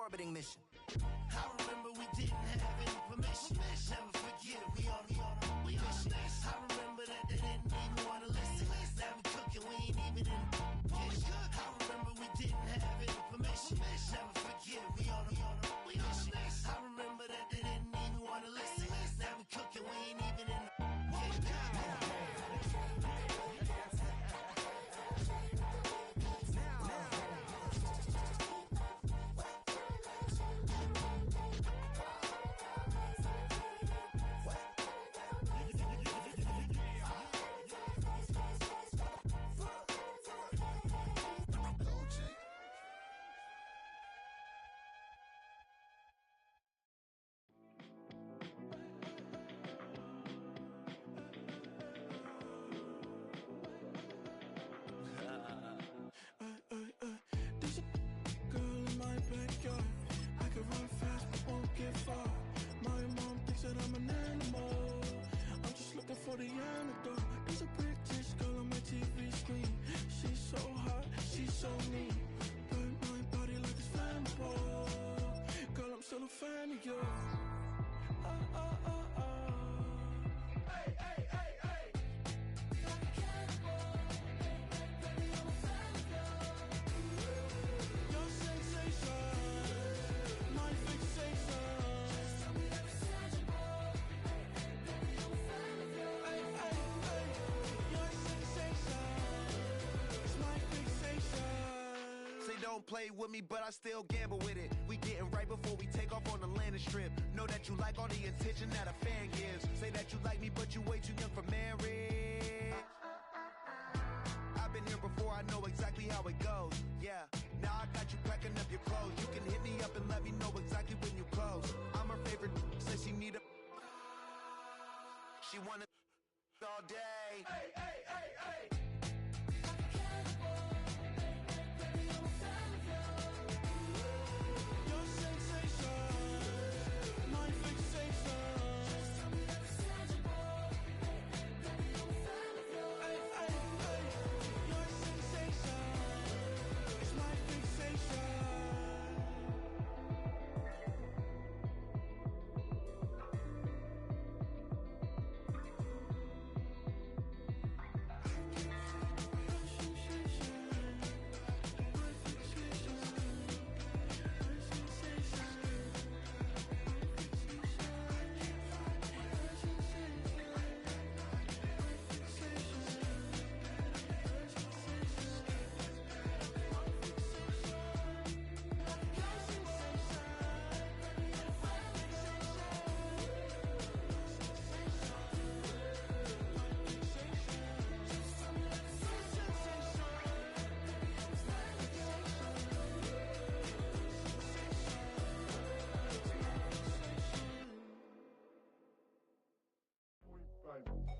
orbiting mission. I remember we didn't have any permission. Never forget it, we on a mission. I remember that they didn't even want to listen. Now we cooking, we ain't even in the kitchen. I remember we didn't have any permission. Never forget it, we on a mission. I remember that they didn't even want to listen. Now we cooking, we ain't even in the for the antidote. There's a British girl on my TV screen. She's so hot, she's so mean. Burn my body like it's flammable. Girl, I'm still a fan of you. Hey, hey, hey, hey. Like a cannibal. Baby, I'm a fan of you. Your sensation, my fixation. Just tell me that it's tangible. Baby, I'm a fan of you. Don't play with me, but I still gamble with it. We getting right before we take off on the landing strip. Know that you like all the attention that a fan gives. Say that you like me, but you way too young for marriage. I've been here before, I know exactly how it goes. Yeah, now I got you packing up your clothes. You can hit me up and let me know exactly when you close. I'm her favorite, says she need a... She wanna all day. Hey, hey, hey, hey.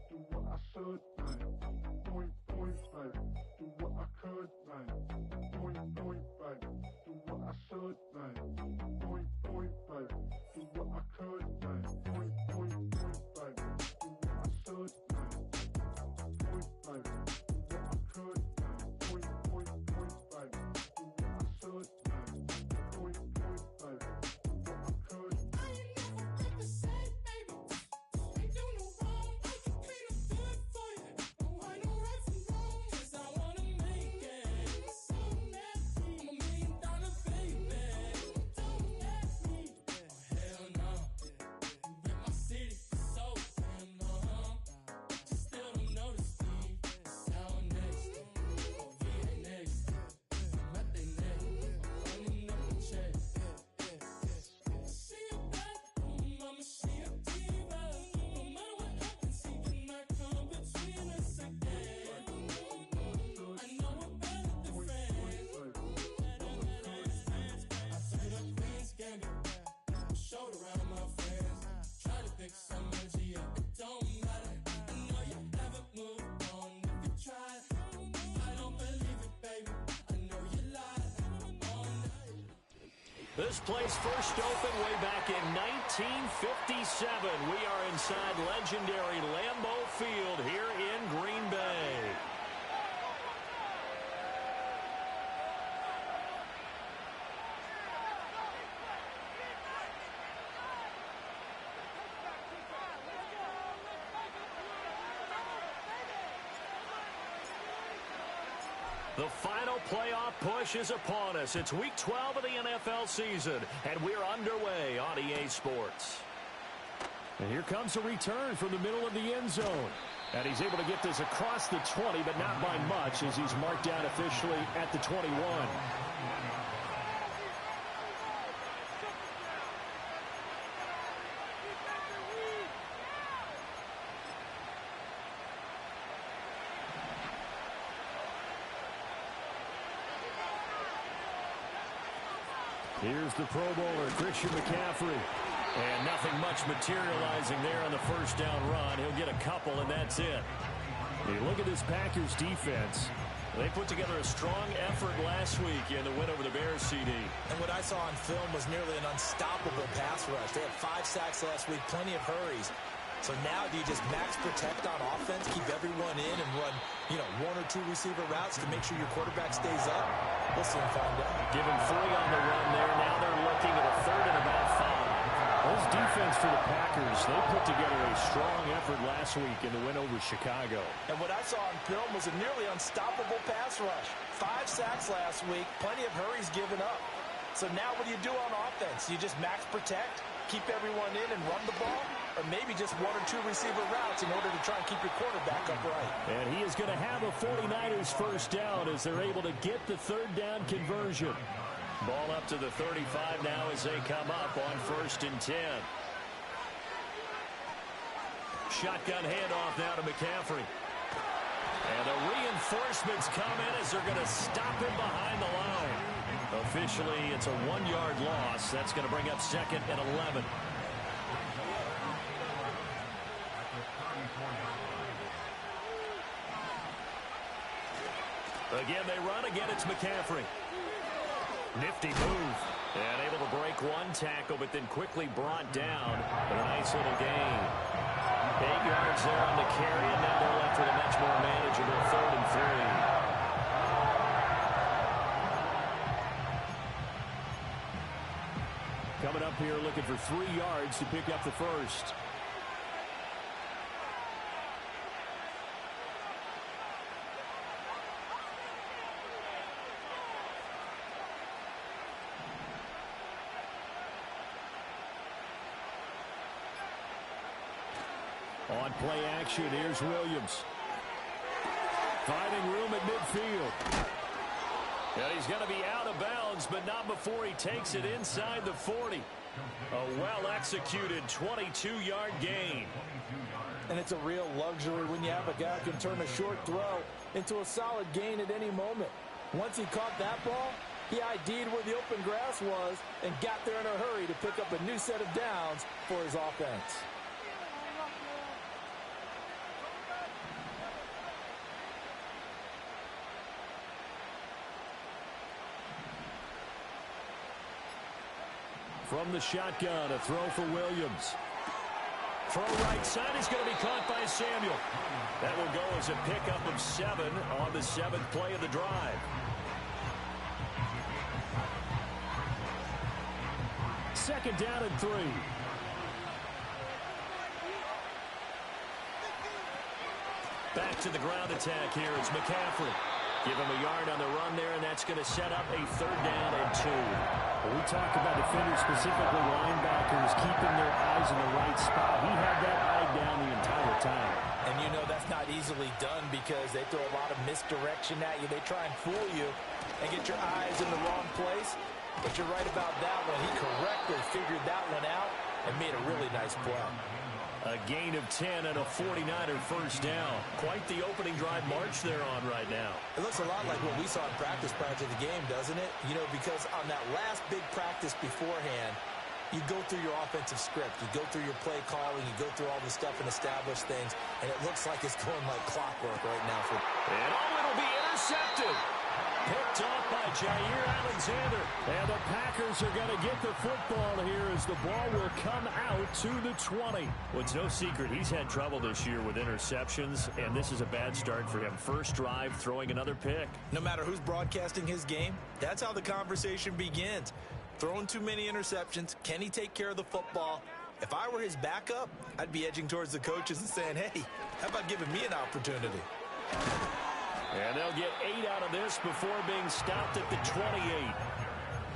Do what I should, man. Point, baby. Do what I could, man. Point, baby. Do what I should, man. Point, baby. Do what I could, man. Point, baby. Do what I should, man. Point, baby. Do what I could, man. Point, baby. Do what I should, man. Point, baby. Do what I could. I ain't never ever said, baby. Ain't do no wrong. I can clean up good for you. No, I know right from wrong. 'Cause I wanna make it. So nasty. I'm $1 million baby. Don't let me. Oh, hell no. You rip my city so damn long. But you still don't notice me. Sound next. Oh, yeah, next. Not they next. Only know the check. She a bad woman, mama, she a diva. No matter what happens, he cannot come between us again. I know we're better than friends. I turn up Queen's Gambit, showed around my friends. Try to pick some energy up, it don't matter. I know you haven't moved on if you tried. I don't believe it, baby. I know you lied all night. This place first opened way back in 1957. We are inside legendary Lambeau Field here in Green Bay. The final playoff push is upon us. It's Week 12 of the NFL season, and we're underway on EA Sports. And here comes a return from the middle of the end zone. And he's able to get this across the 20, but not by much, as he's marked down officially at the 21. Here's the Pro Bowler, Christian McCaffrey. And nothing much materializing there on the first down run. He'll get a couple, and that's it. You look at this Packers defense. They put together a strong effort last week in the win over the Bears, CD. And what I saw on film was nearly an unstoppable pass rush. They had 5 sacks last week, plenty of hurries. So now do you just max protect on offense, keep everyone in, and run, 1 or 2 receiver routes to make sure your quarterback stays up? We'll soon find out. Give him 3 on the run there. Now they're looking at a 3rd and about 5. This defense for the Packers, they put together a strong effort last week in the win over Chicago. And what I saw on film was a nearly unstoppable pass rush. 5 sacks last week, plenty of hurries given up. So now what do you do on offense? You just max protect, keep everyone in and run the ball? Or maybe just 1 or 2 receiver routes in order to try and keep your quarterback upright. And he is going to have a 49ers first down as they're able to get the 3rd down conversion. Ball up to the 35 now as they come up on 1st and 10. Shotgun handoff now to McCaffrey. And the reinforcements come in as they're going to stop him behind the line. Officially, it's a 1-yard loss. That's going to bring up 2nd and 11. Again, they run. Again, it's McCaffrey. Nifty move. And able to break 1 tackle, but then quickly brought down with a nice little gain. 8 yards there on the carry, and now they're left with a much more manageable 3rd and 3. Coming up here looking for 3 yards to pick up the first. On play action, here's Williams. Finding room at midfield. And he's going to be out of bounds, but not before he takes it inside the 40. A well-executed 22-yard gain. And it's a real luxury when you have a guy who can turn a short throw into a solid gain at any moment. Once he caught that ball, he ID'd where the open grass was and got there in a hurry to pick up a new set of downs for his offense. From the shotgun, a throw for Williams. Throw right side is going to be caught by Samuel. That will go as a pickup of 7 on the 7th play of the drive. Second down and 3. Back to the ground attack here. It's McCaffrey. Give him a yard on the run there, and that's going to set up a 3rd down and 2. We talk about defenders, specifically linebackers, keeping their eyes in the right spot. He had that eye down the entire time. And that's not easily done because they throw a lot of misdirection at you. They try and fool you and get your eyes in the wrong place. But you're right about that one. He correctly figured that one out and made a really nice play. A gain of 10 and a 49er first down. Quite the opening drive march they're on right now. It looks a lot like what we saw in practice prior to the game, doesn't it? Because on that last big practice beforehand, you go through your offensive script. You go through your play calling. You go through all this stuff and establish things. And it looks like it's going like clockwork right now. And it'll be intercepted. Picked off by Jair Alexander. And the Packers are going to get the football here as the ball will come out to the 20. Well, it's no secret he's had trouble this year with interceptions, and this is a bad start for him. First drive, throwing another pick. No matter who's broadcasting his game, that's how the conversation begins. Throwing too many interceptions. Can he take care of the football? If I were his backup, I'd be edging towards the coaches and saying, hey, how about giving me an opportunity? And they'll get 8 out of this before being stopped at the 28.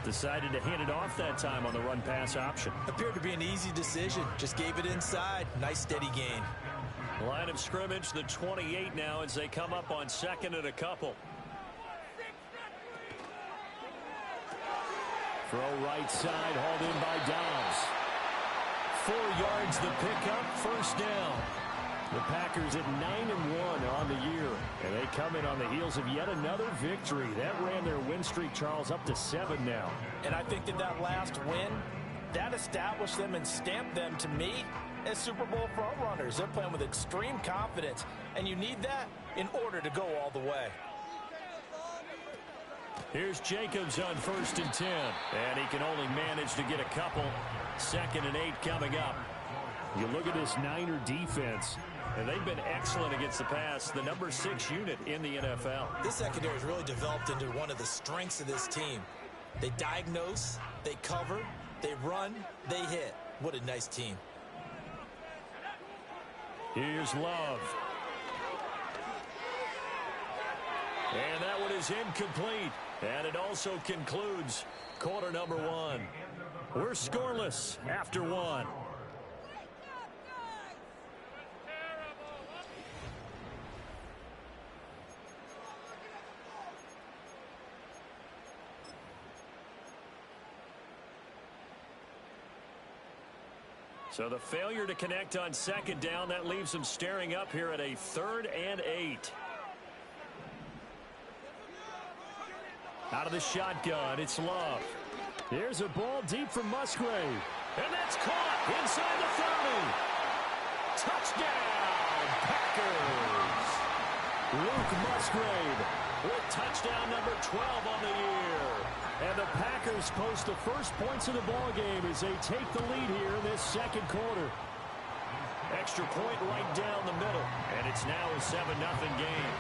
Decided to hand it off that time on the run-pass option. Appeared to be an easy decision. Just gave it inside. Nice steady gain. Line of scrimmage, the 28 now as they come up on 2nd and a couple. Throw right side, hauled in by Dobbs. 4 yards the pickup, first down. The Packers at 9-1 on the year. And they come in on the heels of yet another victory. That ran their win streak, Charles, up to 7 now. And I think that last win, that established them and stamped them, to me, as Super Bowl frontrunners. They're playing with extreme confidence. And you need that in order to go all the way. Here's Jacobs on 1st and 10. And he can only manage to get a couple. 2nd and 8 coming up. You look at this Niner defense, and they've been excellent against the pass, the number 6 unit in the NFL. This secondary has really developed into one of the strengths of this team. They diagnose, they cover, they run, they hit. What a nice team. Here's Love. And that one is incomplete. And it also concludes quarter number 1. We're scoreless after 1. So the failure to connect on 2nd down, that leaves them staring up here at a 3rd and 8. Out of the shotgun, it's Love. Here's a ball deep from Musgrave. And that's caught inside the 30. Touchdown, Packers. Luke Musgrave with touchdown number 12 on the year. And the Packers post the first points of the ball game as they take the lead here in this 2nd quarter. Extra point right down the middle, and it's now a 7-0 game.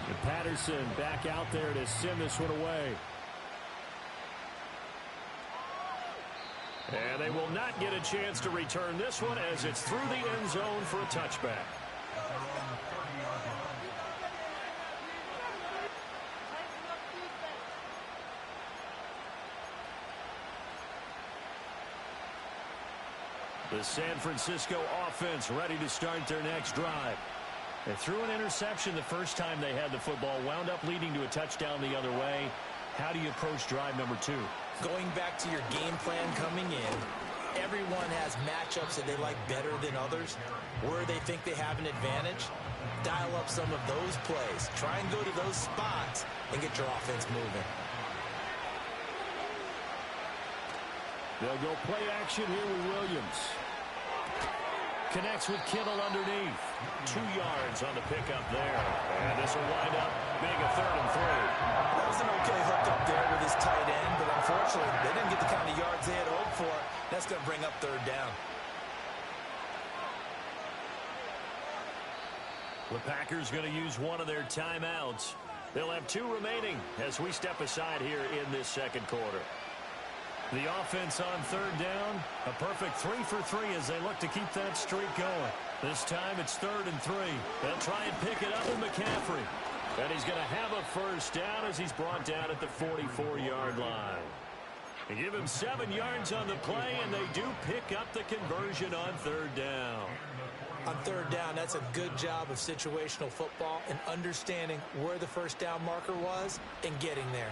And Patterson back out there to send this one away. And they will not get a chance to return this one as it's through the end zone for a touchback. The San Francisco offense ready to start their next drive. They threw an interception the first time they had the football, wound up leading to a touchdown the other way. How do you approach drive number 2? Going back to your game plan coming in, everyone has matchups that they like better than others. Where they think they have an advantage, dial up some of those plays. Try and go to those spots and get your offense moving. They'll go play action here with Williams. Connects with Kittle underneath. 2 yards on the pickup there. And this will wind up being a 3rd and 3. That was an okay hook up there with his tight end, but unfortunately, they didn't get the kind of yards they had hoped for. That's going to bring up 3rd down. The Packers going to use one of their timeouts. They'll have 2 remaining as we step aside here in this 2nd quarter. The offense on 3rd down, a perfect 3 for 3 as they look to keep that streak going. This time it's 3rd and 3. They'll try and pick it up with McCaffrey. And he's going to have a first down as he's brought down at the 44-yard line. They give him 7 yards on the play, and they do pick up the conversion on 3rd down. On 3rd down, that's a good job of situational football and understanding where the first down marker was and getting there.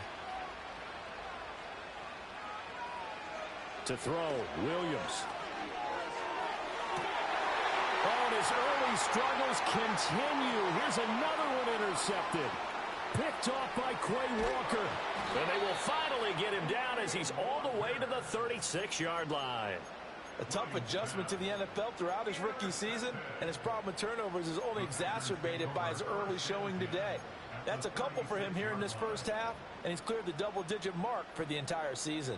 To throw, Williams. Oh, and his early struggles continue. Here's another one intercepted. Picked off by Quay Walker. And they will finally get him down as he's all the way to the 36-yard line. A tough adjustment to the NFL throughout his rookie season, and his problem with turnovers is only exacerbated by his early showing today. That's a couple for him here in this first half, and he's cleared the double-digit mark for the entire season.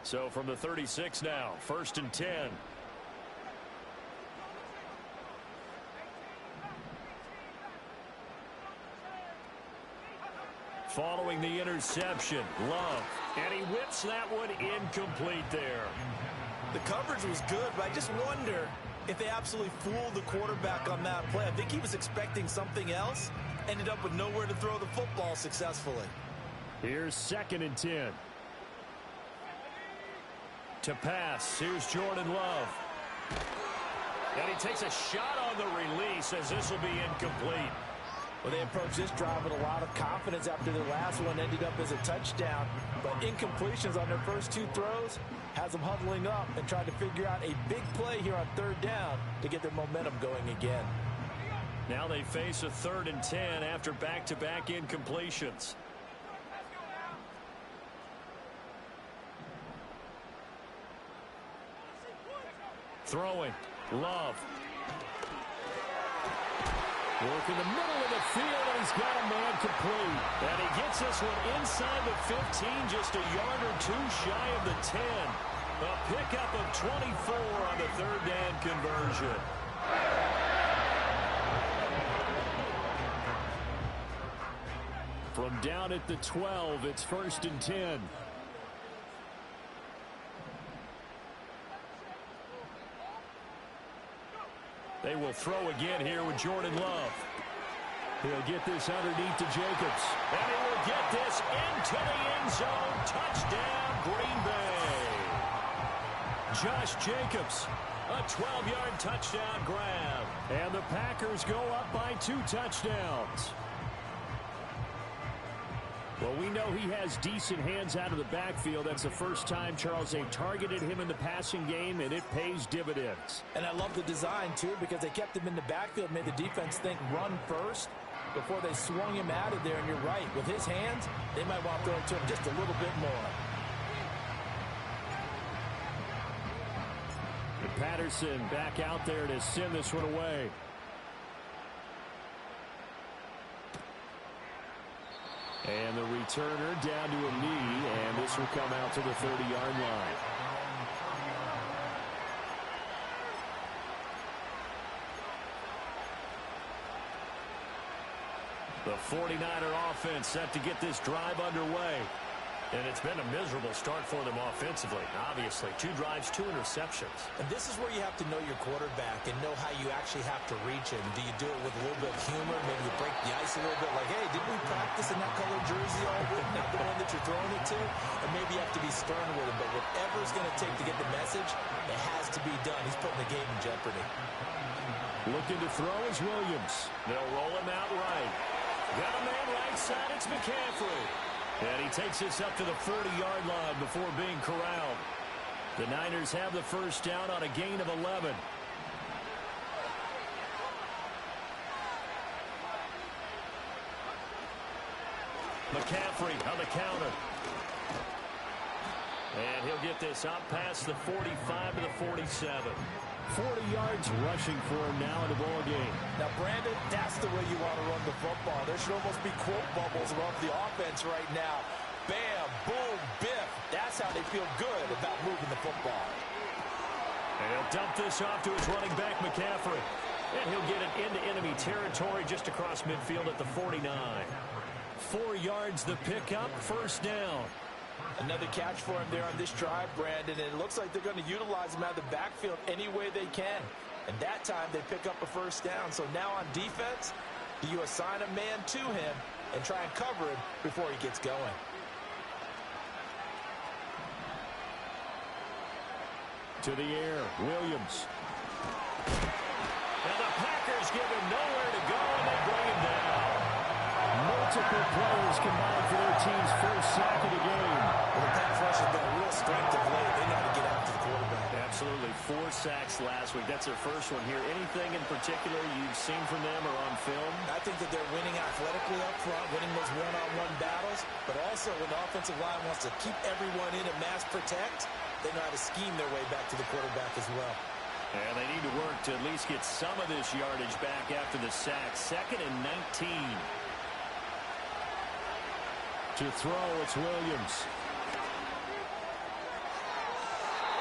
So from the 36 now, 1st and 10. Following the interception, Love. And he whips that one incomplete there. The coverage was good, but I just wonder if they absolutely fooled the quarterback on that play. I think he was expecting something else, ended up with nowhere to throw the football successfully. Here's 2nd and 10. To pass, here's Jordan Love. And he takes a shot on the release as this will be incomplete. Well, they approached this drive with a lot of confidence after their last one ended up as a touchdown. But incompletions on their first 2 throws has them huddling up and trying to figure out a big play here on 3rd down to get their momentum going again. Now they face a 3rd and 10 after back-to-back incompletions. Throwing. Love. Work in the middle of the field, and he's got a man complete. And he gets this one inside the 15, just a yard or 2 shy of the 10. A pickup of 24 on the 3rd down conversion. From down at the 12, it's 1st and 10. They will throw again here with Jordan Love. He'll get this underneath to Jacobs. And he will get this into the end zone. Touchdown, Green Bay. Josh Jacobs, a 12-yard touchdown grab. And the Packers go up by 2 touchdowns. Well, we know he has decent hands out of the backfield. That's the first time, Charles, they've targeted him in the passing game, and it pays dividends. And I love the design, too, because they kept him in the backfield, made the defense think run first before they swung him out of there. And you're right, with his hands, they might want to throw it to him just a little bit more. Patterson back out there to send this one away. And the returner down to a knee, and this will come out to the 30-yard line. The 49er offense set to get this drive underway. And it's been a miserable start for them offensively, obviously. 2 drives, 2 interceptions. And this is where you have to know your quarterback and know how you actually have to reach him. Do you do it with a little bit of humor? Maybe you break the ice a little bit like, hey, didn't we practice in that colored jersey all week? Not the one that you're throwing it to? And maybe you have to be stern with him. But whatever it's going to take to get the message, it has to be done. He's putting the game in jeopardy. Looking to throw is Williams. They'll roll him out right. Got a man right side. It's McCaffrey. And he takes this up to the 40-yard line before being corralled. The Niners have the first down on a gain of 11. McCaffrey on the counter. And he'll get this out past the 45 to the 47. 40 yards rushing for him now in the ball game. Now, Brandon, that's the way you want to run the football. There should almost be quote bubbles above the offense right now. Bam, boom, biff. That's how they feel good about moving the football. And he'll dump this off to his running back, McCaffrey. And he'll get it into enemy territory just across midfield at the 49. 4 yards the pickup, first down. Another catch for him there on this drive, Brandon, and it looks like they're going to utilize him out of the backfield any way they can. And that time they pick up a first down. So now on defense, do you assign a man to him and try and cover him before he gets going? To the air, Williams. And the Packers give him nowhere to go, and they bring him down. Multiple players combined for their team's first sack of the game. Well, the pass rush has been a real strength of late. They got to get after the quarterback. Absolutely. 4 sacks last week. That's their first one here. Anything in particular you've seen from them or on film? I think that they're winning athletically up front, winning those one-on-one battles, but also when the offensive line wants to keep everyone in and mass protect, they know how to scheme their way back to the quarterback as well. And they need to work to at least get some of this yardage back after the sack. 2nd and 19. To throw, it's Williams.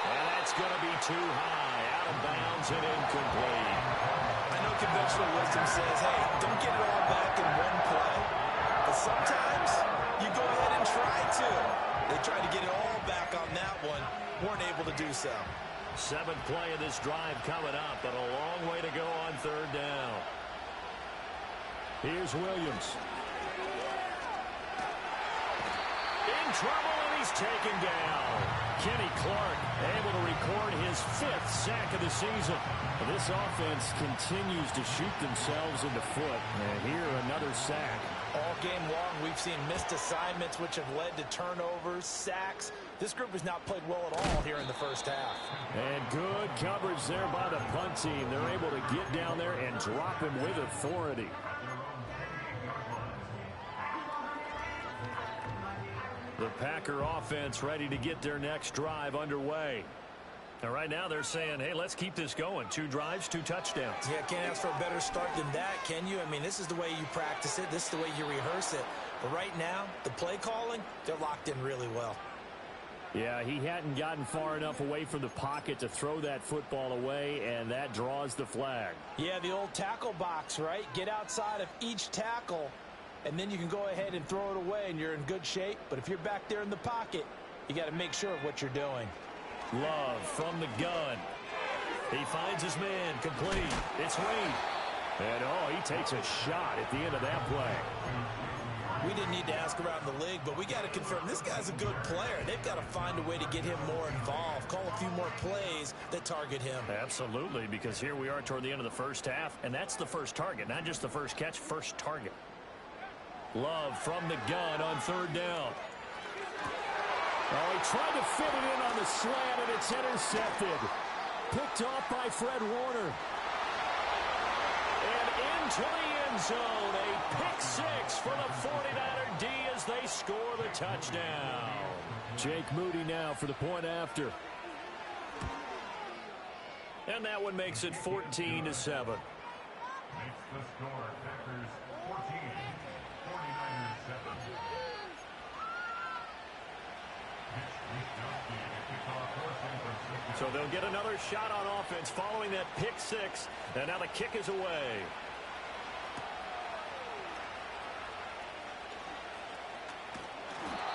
And that's going to be too high. Out of bounds and incomplete. I know conventional wisdom says, hey, don't get it all back in one play. But sometimes you go ahead and try to. They tried to get it all back on that one. Weren't able to do so. Seventh play of this drive coming up, but a long way to go on third down. Here's Williams. In trouble, and he's taken down. Kenny Clark able to record his 5th sack of the season. This offense continues to shoot themselves in the foot. And here, another sack. All game long, we've seen missed assignments, which have led to turnovers, sacks. This group has not played well at all here in the first half. And good coverage there by the punt team. They're able to get down there and drop him with authority. The Packer offense ready to get their next drive underway. And right now they're saying, hey, let's keep this going. 2 drives, 2 touchdowns. Yeah, can't ask for a better start than that, can you? I mean, this is the way you practice it. This is the way you rehearse it. But right now, the play calling, they're locked in really well. Yeah, he hadn't gotten far enough away from the pocket to throw that football away, and that draws the flag. Yeah, the old tackle box, right? Get outside of each tackle, and then you can go ahead and throw it away, and you're in good shape. But if you're back there in the pocket, you got to make sure of what you're doing. Love from the gun. He finds his man, complete. It's Wade. And, he takes a shot at the end of that play. We didn't need to ask around the league, but we got to confirm this guy's a good player. They've got to find a way to get him more involved, call a few more plays that target him. Absolutely, because here we are toward the end of the first half, and that's the first target, not just the first catch, first target. Love from the gun on third down. He tried to fit it in on the slant, and it's intercepted. Picked off by Fred Warner. And into the end zone, a pick 6 for the 49er D as they score the touchdown. Jake Moody now for the point after. And that one makes it 14-7. Makes the score Packers 14, 49ers 7. So they'll get another shot on offense following that pick 6. And now the kick is away.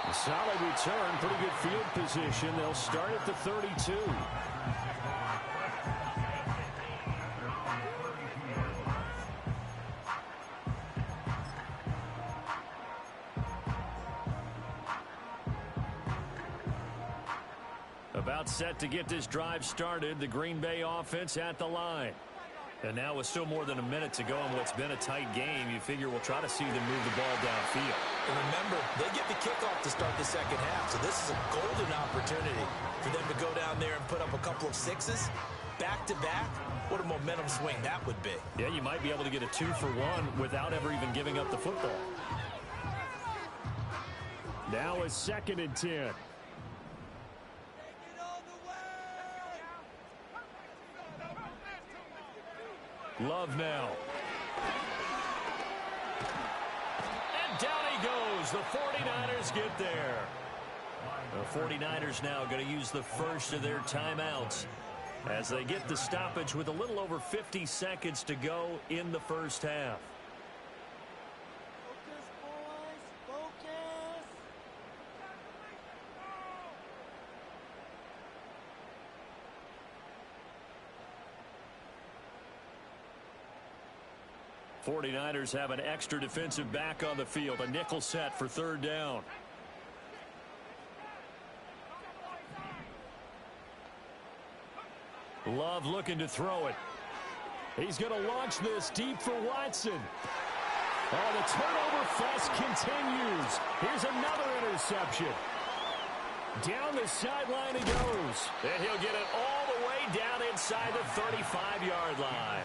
A solid return, pretty good field position. They'll start at the 32. About set to get this drive started, the Green Bay offense at the line. And now with still more than a minute to go in what's been a tight game, you figure we'll try to see them move the ball downfield. And remember, they get the kickoff to start the second half, so this is a golden opportunity for them to go down there and put up a couple of 6s back-to-back. What a momentum swing that would be. Yeah, you might be able to get a 2-for-1 without ever even giving up the football. Now a 2nd and 10. Love now. And down he goes. The 49ers get there. The 49ers now going to use the first of their timeouts as they get the stoppage with a little over 50 seconds to go in the first half. Focus, boys. Focus. 49ers have an extra defensive back on the field. A nickel set for third down. Love looking to throw it. He's going to launch this deep for Watson. Oh, the turnover fest continues. Here's another interception. Down the sideline he goes. And he'll get it all the way down inside the 35-yard line.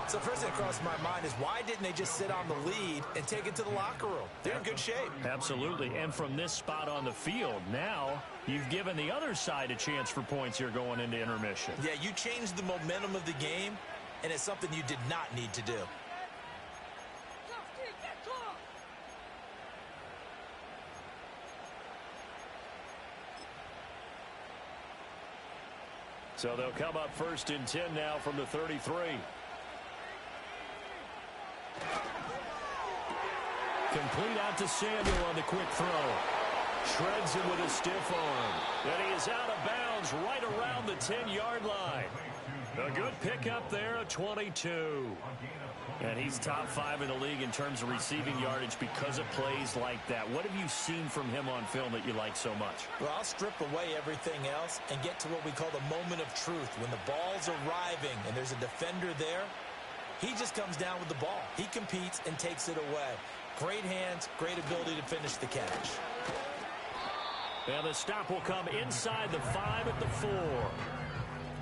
So first thing that crossed my mind is why didn't they just sit on the lead and take it to the locker room? They're in good shape. Absolutely. And from this spot on the field, now you've given the other side a chance for points here going into intermission. Yeah, you changed the momentum of the game, and it's something you did not need to do. So they'll come up 1st and 10 now from the 33. Complete out to Samuel on the quick throw. Shreds him with a stiff arm. And he is out of bounds right around the 10-yard line. A good pickup there, a 22. And he's top 5 in the league in terms of receiving yardage because of plays like that. What have you seen from him on film that you like so much? Well, I'll strip away everything else and get to what we call the moment of truth. When the ball's arriving and there's a defender there, he just comes down with the ball. He competes and takes it away. Great hands, great ability to finish the catch. And the stop will come inside the 5 at the 4.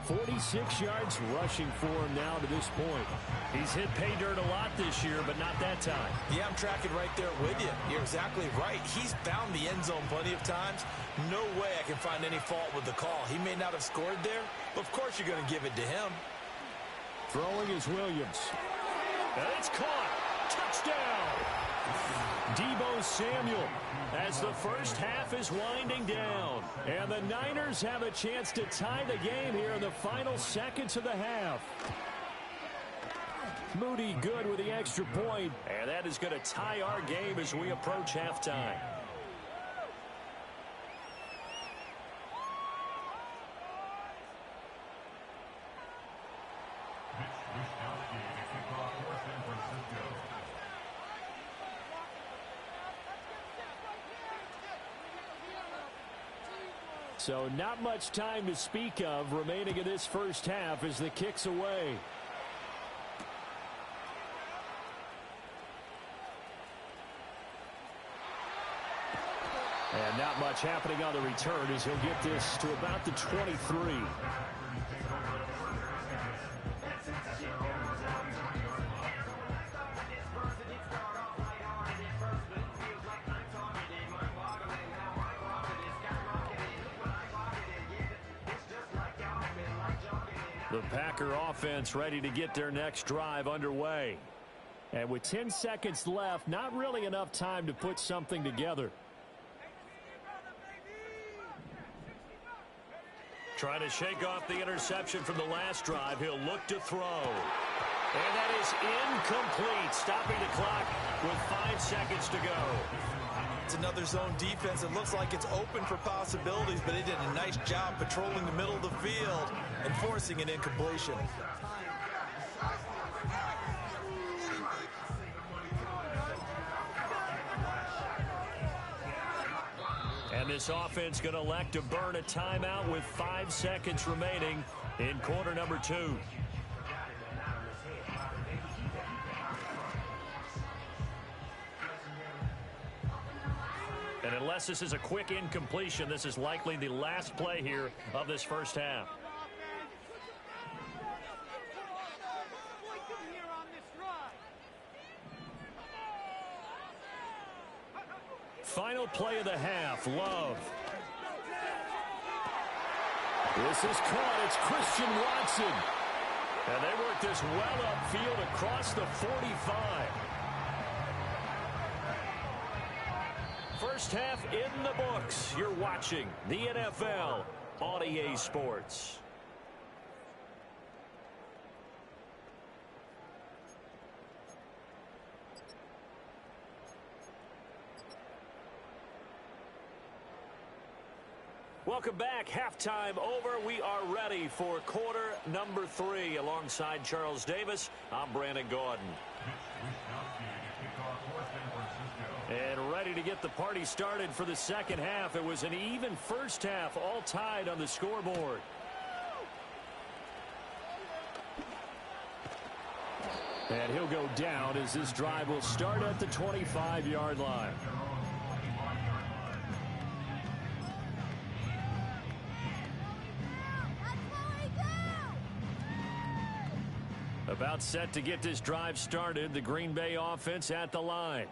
46 yards rushing for him now to this point. He's hit pay dirt a lot this year, but not that time. Yeah, I'm tracking right there with you. You're exactly right. He's found the end zone plenty of times. No way I can find any fault with the call. He may not have scored there, but of course you're going to give it to him. Throwing is Williams. And it's caught. Touchdown. Deebo Samuel as the first half is winding down. And the Niners have a chance to tie the game here in the final seconds of the half. Moody good with the extra point. And that is going to tie our game as we approach halftime. So not much time to speak of remaining in this first half as the kick's away. And not much happening on the return as he'll get this to about the 23. The Packer offense ready to get their next drive underway. And with 10 seconds left, not really enough time to put something together. Trying to shake off the interception from the last drive. He'll look to throw. And that is incomplete. Stopping the clock with 5 seconds to go. It's another zone defense. It looks like it's open for possibilities, but he did a nice job patrolling the middle of the field and forcing an incompletion. And this offense going to elect to burn a timeout with 5 seconds remaining in quarter number 2. And unless this is a quick incompletion, this is likely the last play here of this first half. Final play of the half, Love. This is caught. It's Christian Watson. And they work this well upfield across the 45. First half in the books. You're watching the NFL on EA Sports. Welcome back. Halftime over. We are ready for quarter number 3. Alongside Charles Davis, I'm Brandon Gaudin. And ready to get the party started for the second half. It was an even first half, all tied on the scoreboard. And he'll go down as this drive will start at the 25-yard line. About set to get this drive started. The Green Bay offense at the line.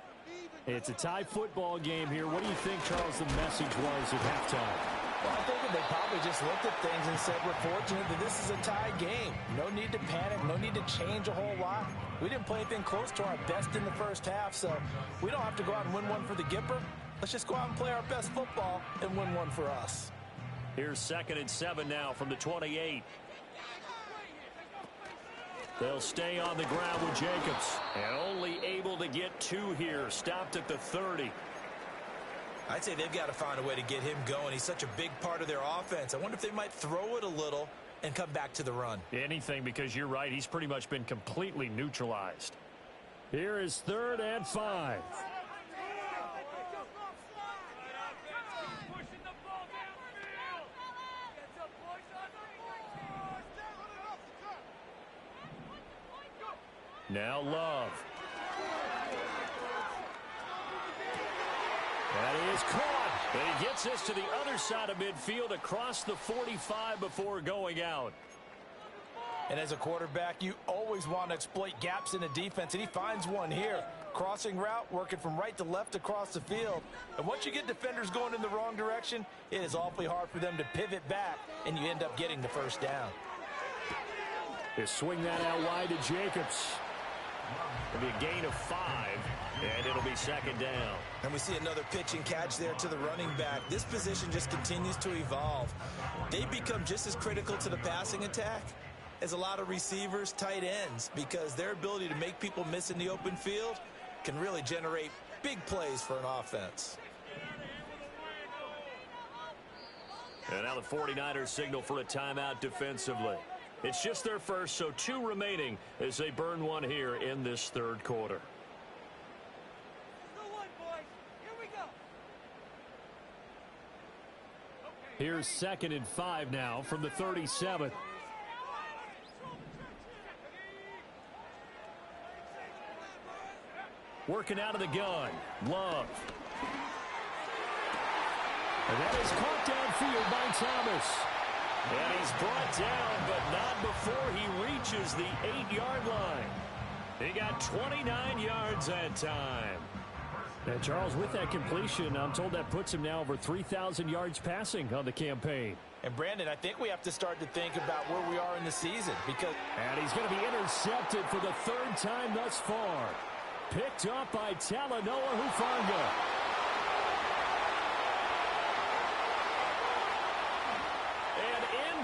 It's a tie football game here. What do you think, Charles, the message was at halftime? Well, I think they probably just looked at things and said, we're fortunate that this is a tie game. No need to panic. No need to change a whole lot. We didn't play anything close to our best in the first half, so we don't have to go out and win one for the Gipper. Let's just go out and play our best football and win one for us. Here's 2nd and 7 now from the 28. They'll stay on the ground with Jacobs. And only able to get 2 here. Stopped at the 30. I'd say they've got to find a way to get him going. He's such a big part of their offense. I wonder if they might throw it a little and come back to the run. Anything, because you're right. He's pretty much been completely neutralized. Here is 3rd and 5. Now Love. That is caught. And he gets this to the other side of midfield across the 45 before going out. And as a quarterback, you always want to exploit gaps in the defense, and he finds one here. Crossing route, working from right to left across the field. And once you get defenders going in the wrong direction, it is awfully hard for them to pivot back, and you end up getting the first down. They swing that out wide to Jacobs. It'll be a gain of 5, and it'll be 2nd down. And we see another pitch and catch there to the running back. This position just continues to evolve. They become just as critical to the passing attack as a lot of receivers, tight ends, because their ability to make people miss in the open field can really generate big plays for an offense. And now the 49ers signal for a timeout defensively. It's just their first, so 2 remaining as they burn one here in this 3rd quarter. Here's 2nd and 5 now from the 37. Working out of the gun. Love. And that is caught downfield by Thomas. And he's brought down, but not before he reaches the 8-yard line. He got 29 yards that time. And Charles, with that completion, I'm told that puts him now over 3,000 yards passing on the campaign. And Brandon, I think we have to start to think about where we are in the season, because... And he's going to be intercepted for the 3rd time thus far. Picked up by Talanoa Hufanga.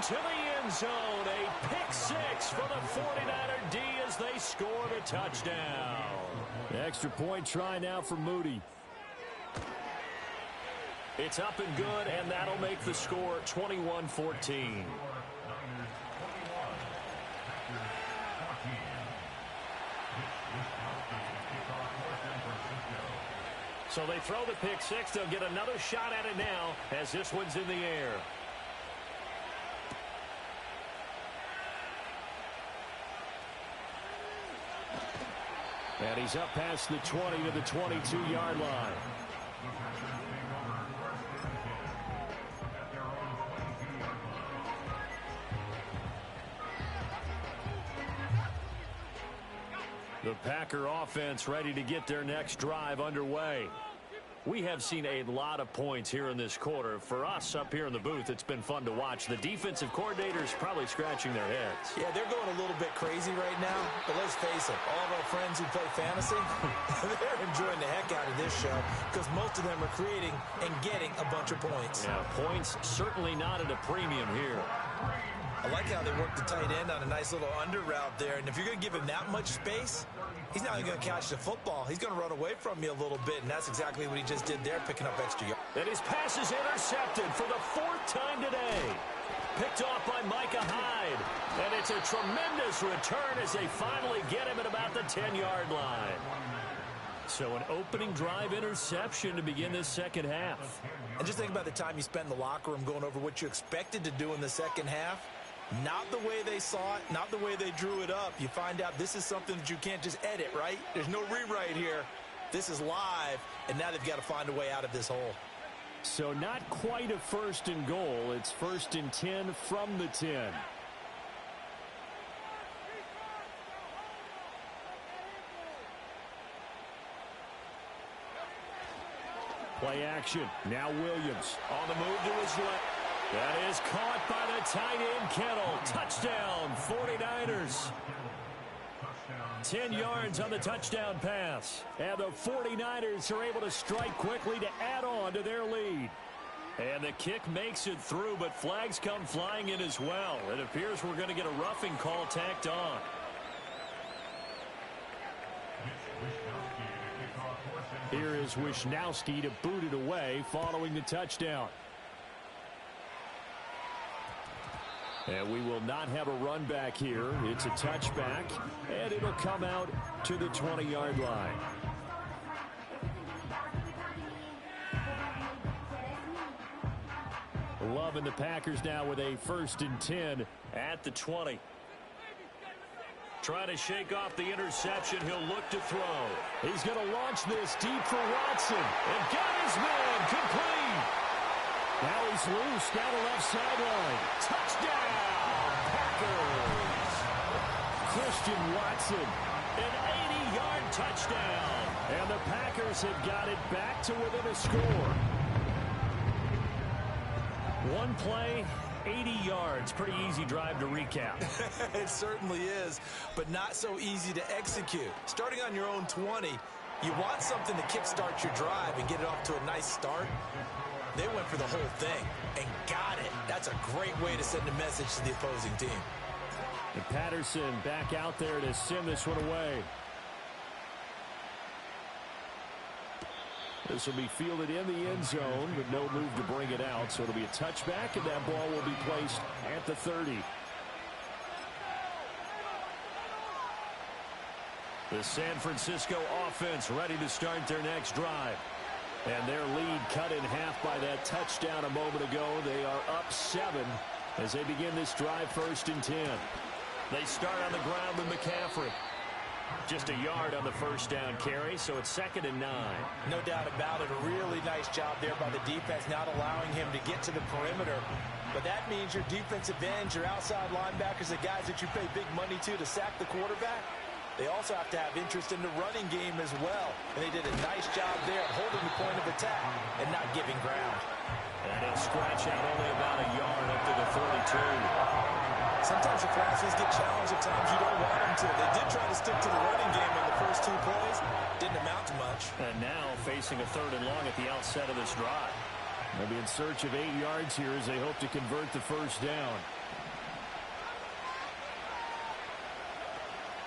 To the end zone, a pick 6 for the 49er D as they score a touchdown. Extra point try now for Moody. It's up and good, and that'll make the score 21-14. So they throw the pick 6. They'll get another shot at it now as this one's in the air. And he's up past the 20 to the 22-yard line. The Packer offense ready to get their next drive underway. We have seen a lot of points here in this quarter. For us up here in the booth, it's been fun to watch. The defensive coordinators probably scratching their heads. Yeah, they're going a little bit crazy right now. But let's face it, all of our friends who play fantasy, they're enjoying the heck out of this show because most of them are creating and getting a bunch of points. Yeah, points certainly not at a premium here. I like how they work the tight end on a nice little under route there. And if you're going to give him that much space, he's not even going to catch the football. He's going to run away from you a little bit, and that's exactly what he just did there, picking up extra yards. And his pass is intercepted for the 4th time today. Picked off by Micah Hyde. And it's a tremendous return as they finally get him at about the 10-yard line. So an opening drive interception to begin this second half. And just think about the time you spent in the locker room going over what you expected to do in the second half. Not the way they saw it, not the way they drew it up. You find out this is something that you can't just edit, right? There's no rewrite here. This is live, and now they've got to find a way out of this hole. So not quite a 1st and goal. It's 1st and 10 from the 10. Play action. Now Williams on the move to his left. That is caught by the tight end, Kittle. Touchdown, 49ers. 10 yards on the touchdown pass. And the 49ers are able to strike quickly to add on to their lead. And the kick makes it through, but flags come flying in as well. It appears we're going to get a roughing call tacked on. Here is Wisnowski to boot it away following the touchdown. And we will not have a run back here. It's a touchback, and it'll come out to the 20-yard line. Loving the Packers now with a 1st and 10 at the 20. Trying to shake off the interception. He'll look to throw. He's going to launch this deep for Watson. And got his man complete. Now he's loose down the left sideline. Touchdown, Packers. Christian Watson, an 80-yard touchdown. And the Packers have got it back to within a score. One play, 80 yards. Pretty easy drive to recap. It certainly is, but not so easy to execute. Starting on your own 20, you want something to kickstart your drive and get it off to a nice start. They went for the whole thing and got it. That's a great way to send a message to the opposing team. And Patterson back out there to send this one away. This will be fielded in the end zone with no move to bring it out. So it'll be a touchback, and that ball will be placed at the 30. The San Francisco offense ready to start their next drive. And their lead cut in half by that touchdown a moment ago. They are up 7 as they begin this drive 1st and 10. They start on the ground with McCaffrey. Just a yard on the 1st down carry, so it's 2nd and 9. No doubt about it. A really nice job there by the defense, not allowing him to get to the perimeter. But that means your defensive ends, your outside linebackers, the guys that you pay big money to sack the quarterback, they also have to have interest in the running game as well. And they did a nice job there holding the point of attack and not giving ground. And he'll scratch out only about a yard up to the 32. Sometimes your classes get challenged at times you don't want them to. They did try to stick to the running game on the first 2 plays. Didn't amount to much. And now facing a 3rd and long at the outset of this drive. They'll be in search of 8 yards here as they hope to convert the 1st down.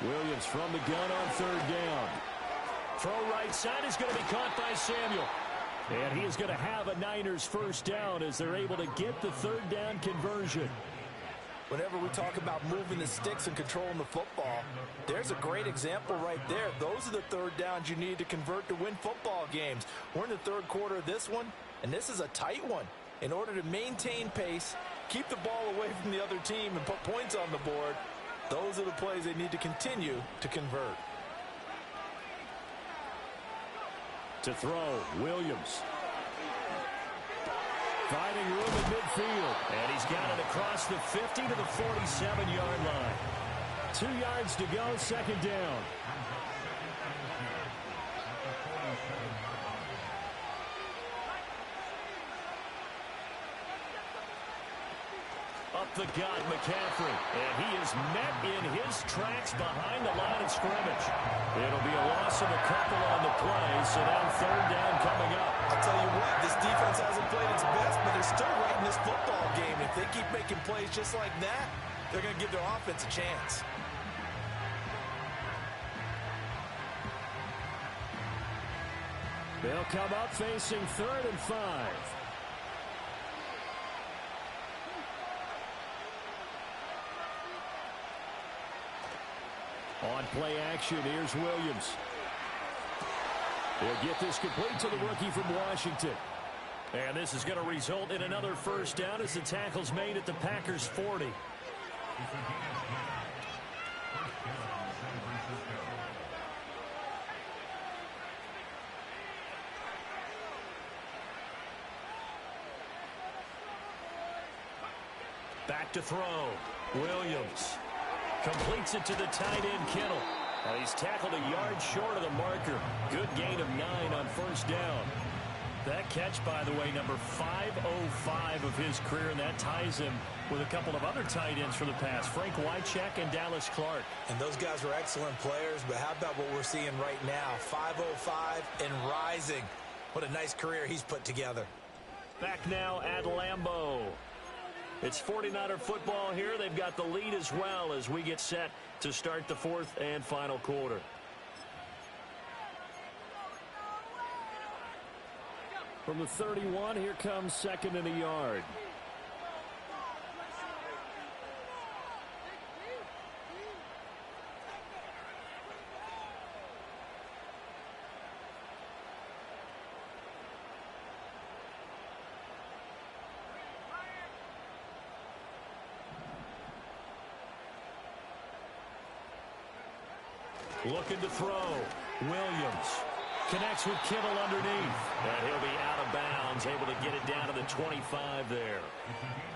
Williams from the gun on 3rd down. Throw right side is going to be caught by Samuel. And he is going to have a Niners 1st down as they're able to get the 3rd down conversion. Whenever we talk about moving the sticks and controlling the football, there's a great example right there. Those are the 3rd downs you need to convert to win football games. We're in the 3rd quarter of this one, and this is a tight one. In order to maintain pace, keep the ball away from the other team, and put points on the board, those are the plays they need to continue to convert. To throw, Williams. Finding room in midfield. And he's got it across the 50 to the 47-yard line. 2 yards to go, 2nd down. Up the gut, McCaffrey. And he is met in his tracks behind the line of scrimmage. It'll be a loss of a couple on the play, so now 3rd down coming up. I'll tell you what, this defense hasn't played its best, but they're still right in this football game. If they keep making plays just like that, they're going to give their offense a chance. They'll come up facing 3rd and 5. On play action, here's Williams. He'll get this complete to the rookie from Washington. And this is going to result in another 1st down as the tackle's made at the Packers' 40. Back to throw. Williams completes it to the tight end, Kittle. He's tackled a yard short of the marker. Good gain of 9 on 1st down. That catch, by the way, number 505 of his career, and that ties him with a couple of other tight ends for the past, Frank Wycheck and Dallas Clark. And those guys were excellent players, but how about what we're seeing right now? 505 and rising. What a nice career he's put together. Back now at Lambeau. It's 49er football here. They've got the lead as well as we get set to start the 4th and final quarter. From the 31, here comes 2nd and a yard. Looking to throw. Williams connects with Kittle underneath. And he'll be out of bounds, able to get it down to the 25 there.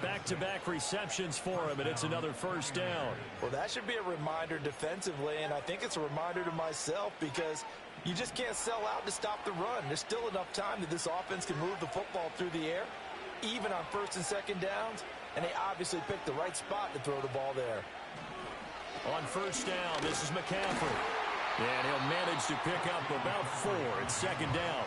Back-to-back receptions for him, and it's another first down. Well, that should be a reminder defensively, and I think it's a reminder to myself because you just can't sell out to stop the run. There's still enough time that this offense can move the football through the air, even on 1st and 2nd downs, and they obviously picked the right spot to throw the ball there. On 1st down, this is McCaffrey. And he'll manage to pick up about 4 at 2nd down.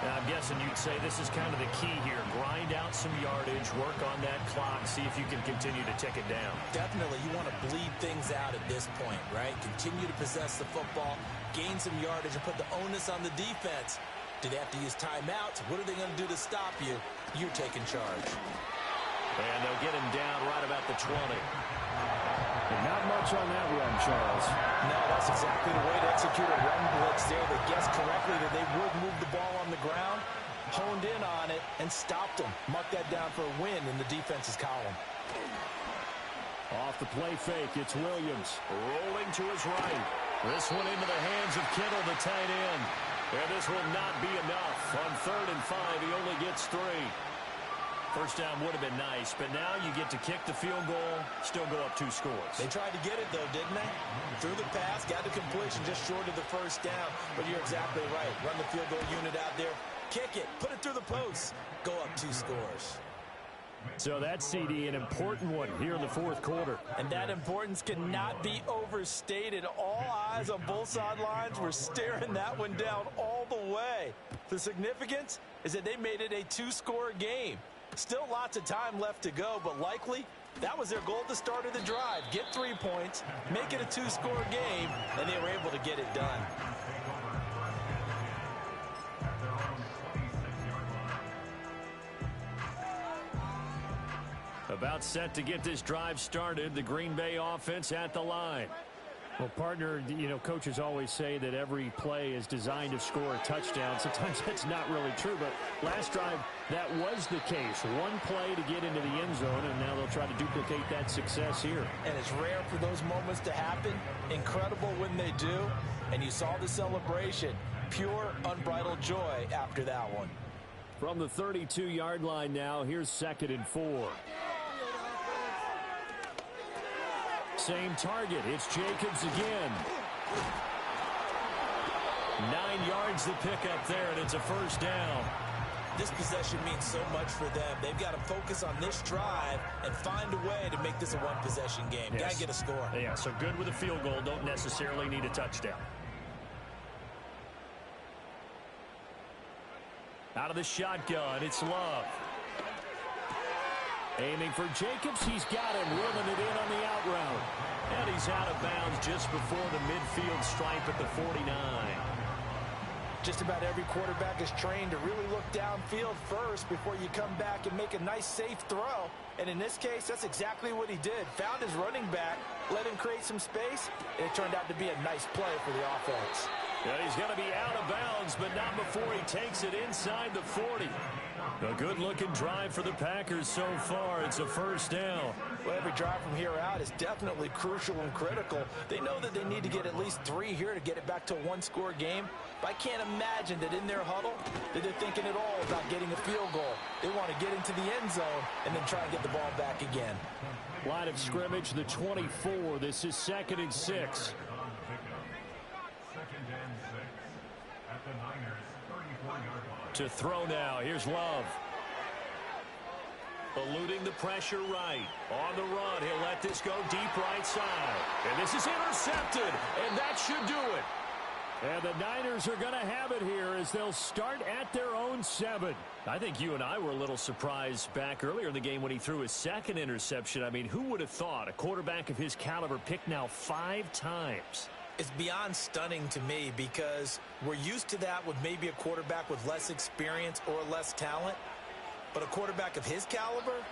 Now, I'm guessing you'd say this is kind of the key here. Grind out some yardage, work on that clock, see if you can continue to tick it down. Definitely, you want to bleed things out at this point, right? Continue to possess the football, gain some yardage, and put the onus on the defense. Do they have to use timeouts? What are they going to do to stop you? You're taking charge. And they'll get him down right about the 20. And not much on that run, Charles. No, that's exactly the way to execute a run blitz there. They guessed correctly that they would move the ball on the ground, honed in on it, and stopped them. Mark that down for a win in the defense's column. Off the play fake, it's Williams. Rolling to his right. This one into the hands of Kittle, the tight end. And this will not be enough. On 3rd and 5, he only gets 3. First down would have been nice, but now you get to kick the field goal, still go up 2 scores. They tried to get it, though, didn't they? Threw the pass, got the completion just short of the first down. But you're exactly right. Run the field goal unit out there. Kick it. Put it through the post. Go up 2 scores. So that CD, an important one here in the 4th quarter. And that importance cannot be overstated. All eyes on both sidelines were staring that one down all the way. The significance is that they made it a 2-score game. Still lots of time left to go, but likely that was their goal at the start of the drive. Get 3 points, make it a 2-score game, and they were able to get it done. About set to get this drive started, the Green Bay offense at the line. Well, partner, you know, coaches always say that every play is designed to score a touchdown. Sometimes that's not really true, but last drive, that was the case. One play to get into the end zone, and now they'll try to duplicate that success here. And it's rare for those moments to happen. Incredible when they do. And you saw the celebration. Pure, unbridled joy after that one. From the 32-yard line now, here's 2nd and 4. Same target. It's Jacobs again. 9 yards to pick up there, and it's a first down. This possession means so much for them. They've got to focus on this drive and find a way to make this a one-possession game. Yes. Got to get a score. Yeah, so good with a field goal. Don't necessarily need a touchdown. Out of the shotgun, it's Love. Aiming for Jacobs, he's got him, reeling it in on the out route. And he's out of bounds just before the midfield stripe at the 49. Just about every quarterback is trained to really look downfield first before you come back and make a nice, safe throw. And in this case, that's exactly what he did. Found his running back, let him create some space, and it turned out to be a nice play for the offense. And he's going to be out of bounds, but not before he takes it inside the 40. A good-looking drive for the Packers so far. It's a first down. Well, every drive from here out is definitely crucial and critical. They know that they need to get at least 3 here to get it back to a 1-score game. But I can't imagine that in their huddle that they're thinking at all about getting a field goal. They want to get into the end zone and then try and get the ball back again. Line of scrimmage, the 24. This is 2nd and 6. To throw now. Here's Love. Eluding the pressure right. On the run. He'll let this go deep right side. And this is intercepted. And that should do it. And the Niners are going to have it here as they'll start at their own 7. I think you and I were a little surprised back earlier in the game when he threw his 2nd interception. I mean, who would have thought a quarterback of his caliber picked now 5 times? It's beyond stunning to me because we're used to that with maybe a quarterback with less experience or less talent. But a quarterback of his caliber,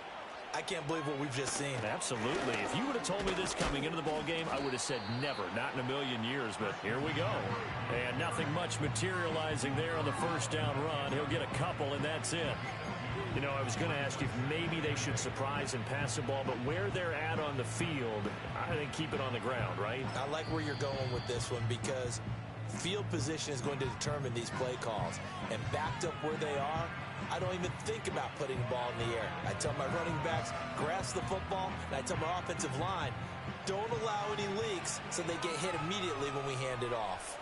I can't believe what we've just seen. Absolutely. If you would have told me this coming into the ball game, I would have said never, not in a million years, but here we go. And nothing much materializing there on the first down run. He'll get a couple, and that's it. You know, I was going to ask you if maybe they should surprise and pass the ball, but where they're at on the field, I think keep it on the ground, right? I like where you're going with this one because field position is going to determine these play calls. And backed up where they are, I don't even think about putting the ball in the air. I tell my running backs, grasp the football, and I tell my offensive line, don't allow any leaks so they get hit immediately when we hand it off.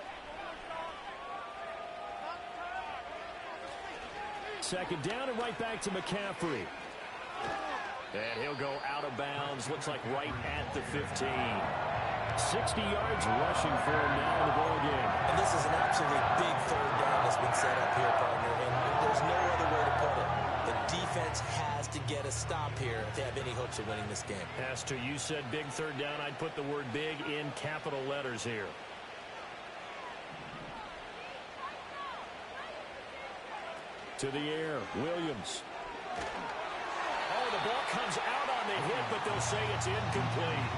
Second down and right back to McCaffrey. And he'll go out of bounds. Looks like right at the 15. 60 yards rushing for him now in the ball game. And this is an absolutely big third down that's been set up here, partner. And there's no other way to put it. The defense has to get a stop here if they have any hopes of winning this game. Pastor, you said big third down. I'd put the word big in capital letters here. To the air, Williams. Oh, the ball comes out on the hit, but they'll say it's incomplete.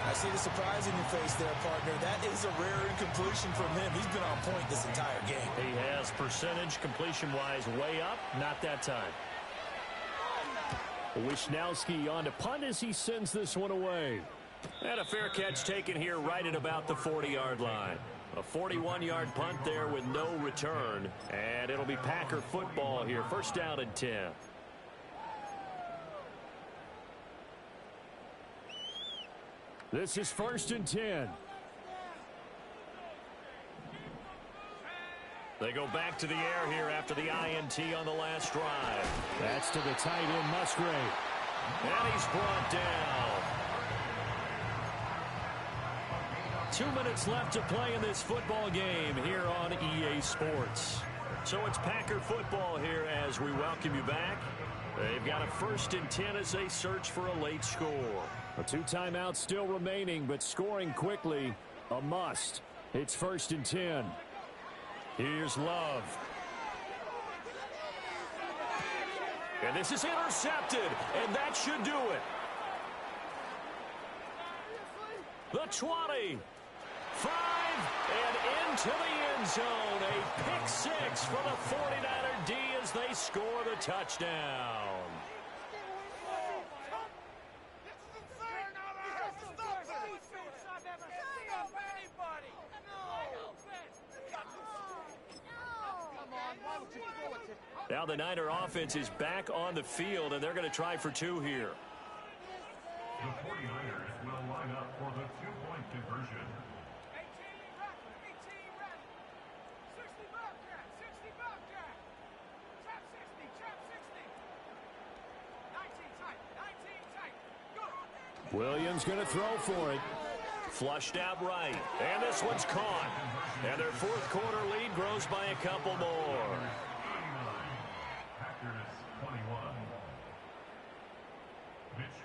I see the surprise in your face there, partner. That is a rare incompletion from him. He's been on point this entire game. He has percentage completion-wise way up. Not that time. Wisnowski on to punt as he sends this one away. And a fair catch taken here right at about the 40-yard line. A 41-yard punt there with no return. And it'll be Packer football here. First down and 10. This is first and 10. They go back to the air here after the INT on the last drive. That's to the tight end, Musgrave. And he's brought down. 2 minutes left to play in this football game here on EA Sports. So it's Packer football here as we welcome you back. They've got a first and 10 as they search for a late score. A 2 timeouts still remaining, but scoring quickly, a must. It's first and 10. Here's Love. And this is intercepted, and that should do it. The 20. 5, and into the end zone. A pick 6 for the 49er D as they score the touchdown. Now the Niner offense is back on the field, and they're going to try for 2 here. The 49ers will line up for the 2-point conversion. Williams going to throw for it. Flushed out right. And this one's caught. And their fourth quarter lead grows by a couple more.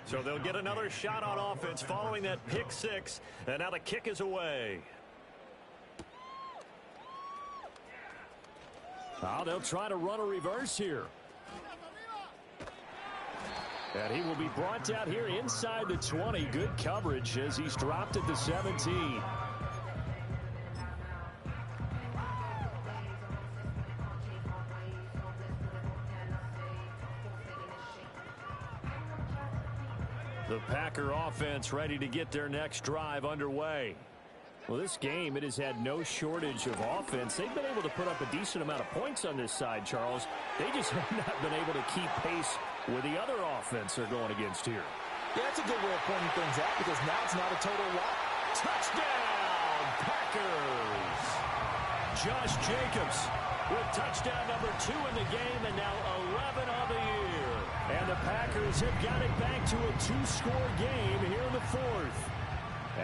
So they'll get another shot on offense following that pick 6. And now the kick is away. Oh, they'll try to run a reverse here. And he will be brought down here inside the 20. Good coverage as he's dropped at the 17. The Packer offense ready to get their next drive underway. Well, this game, it has had no shortage of offense. They've been able to put up a decent amount of points on this side, Charles. They just have not been able to keep pace with the other offense they're going against here. Yeah, that's a good way of pointing things out because now it's not a total loss. Touchdown, Packers! Josh Jacobs with touchdown number 2 in the game and now 11 on the year. And the Packers have got it back to a 2-score game here in the 4th.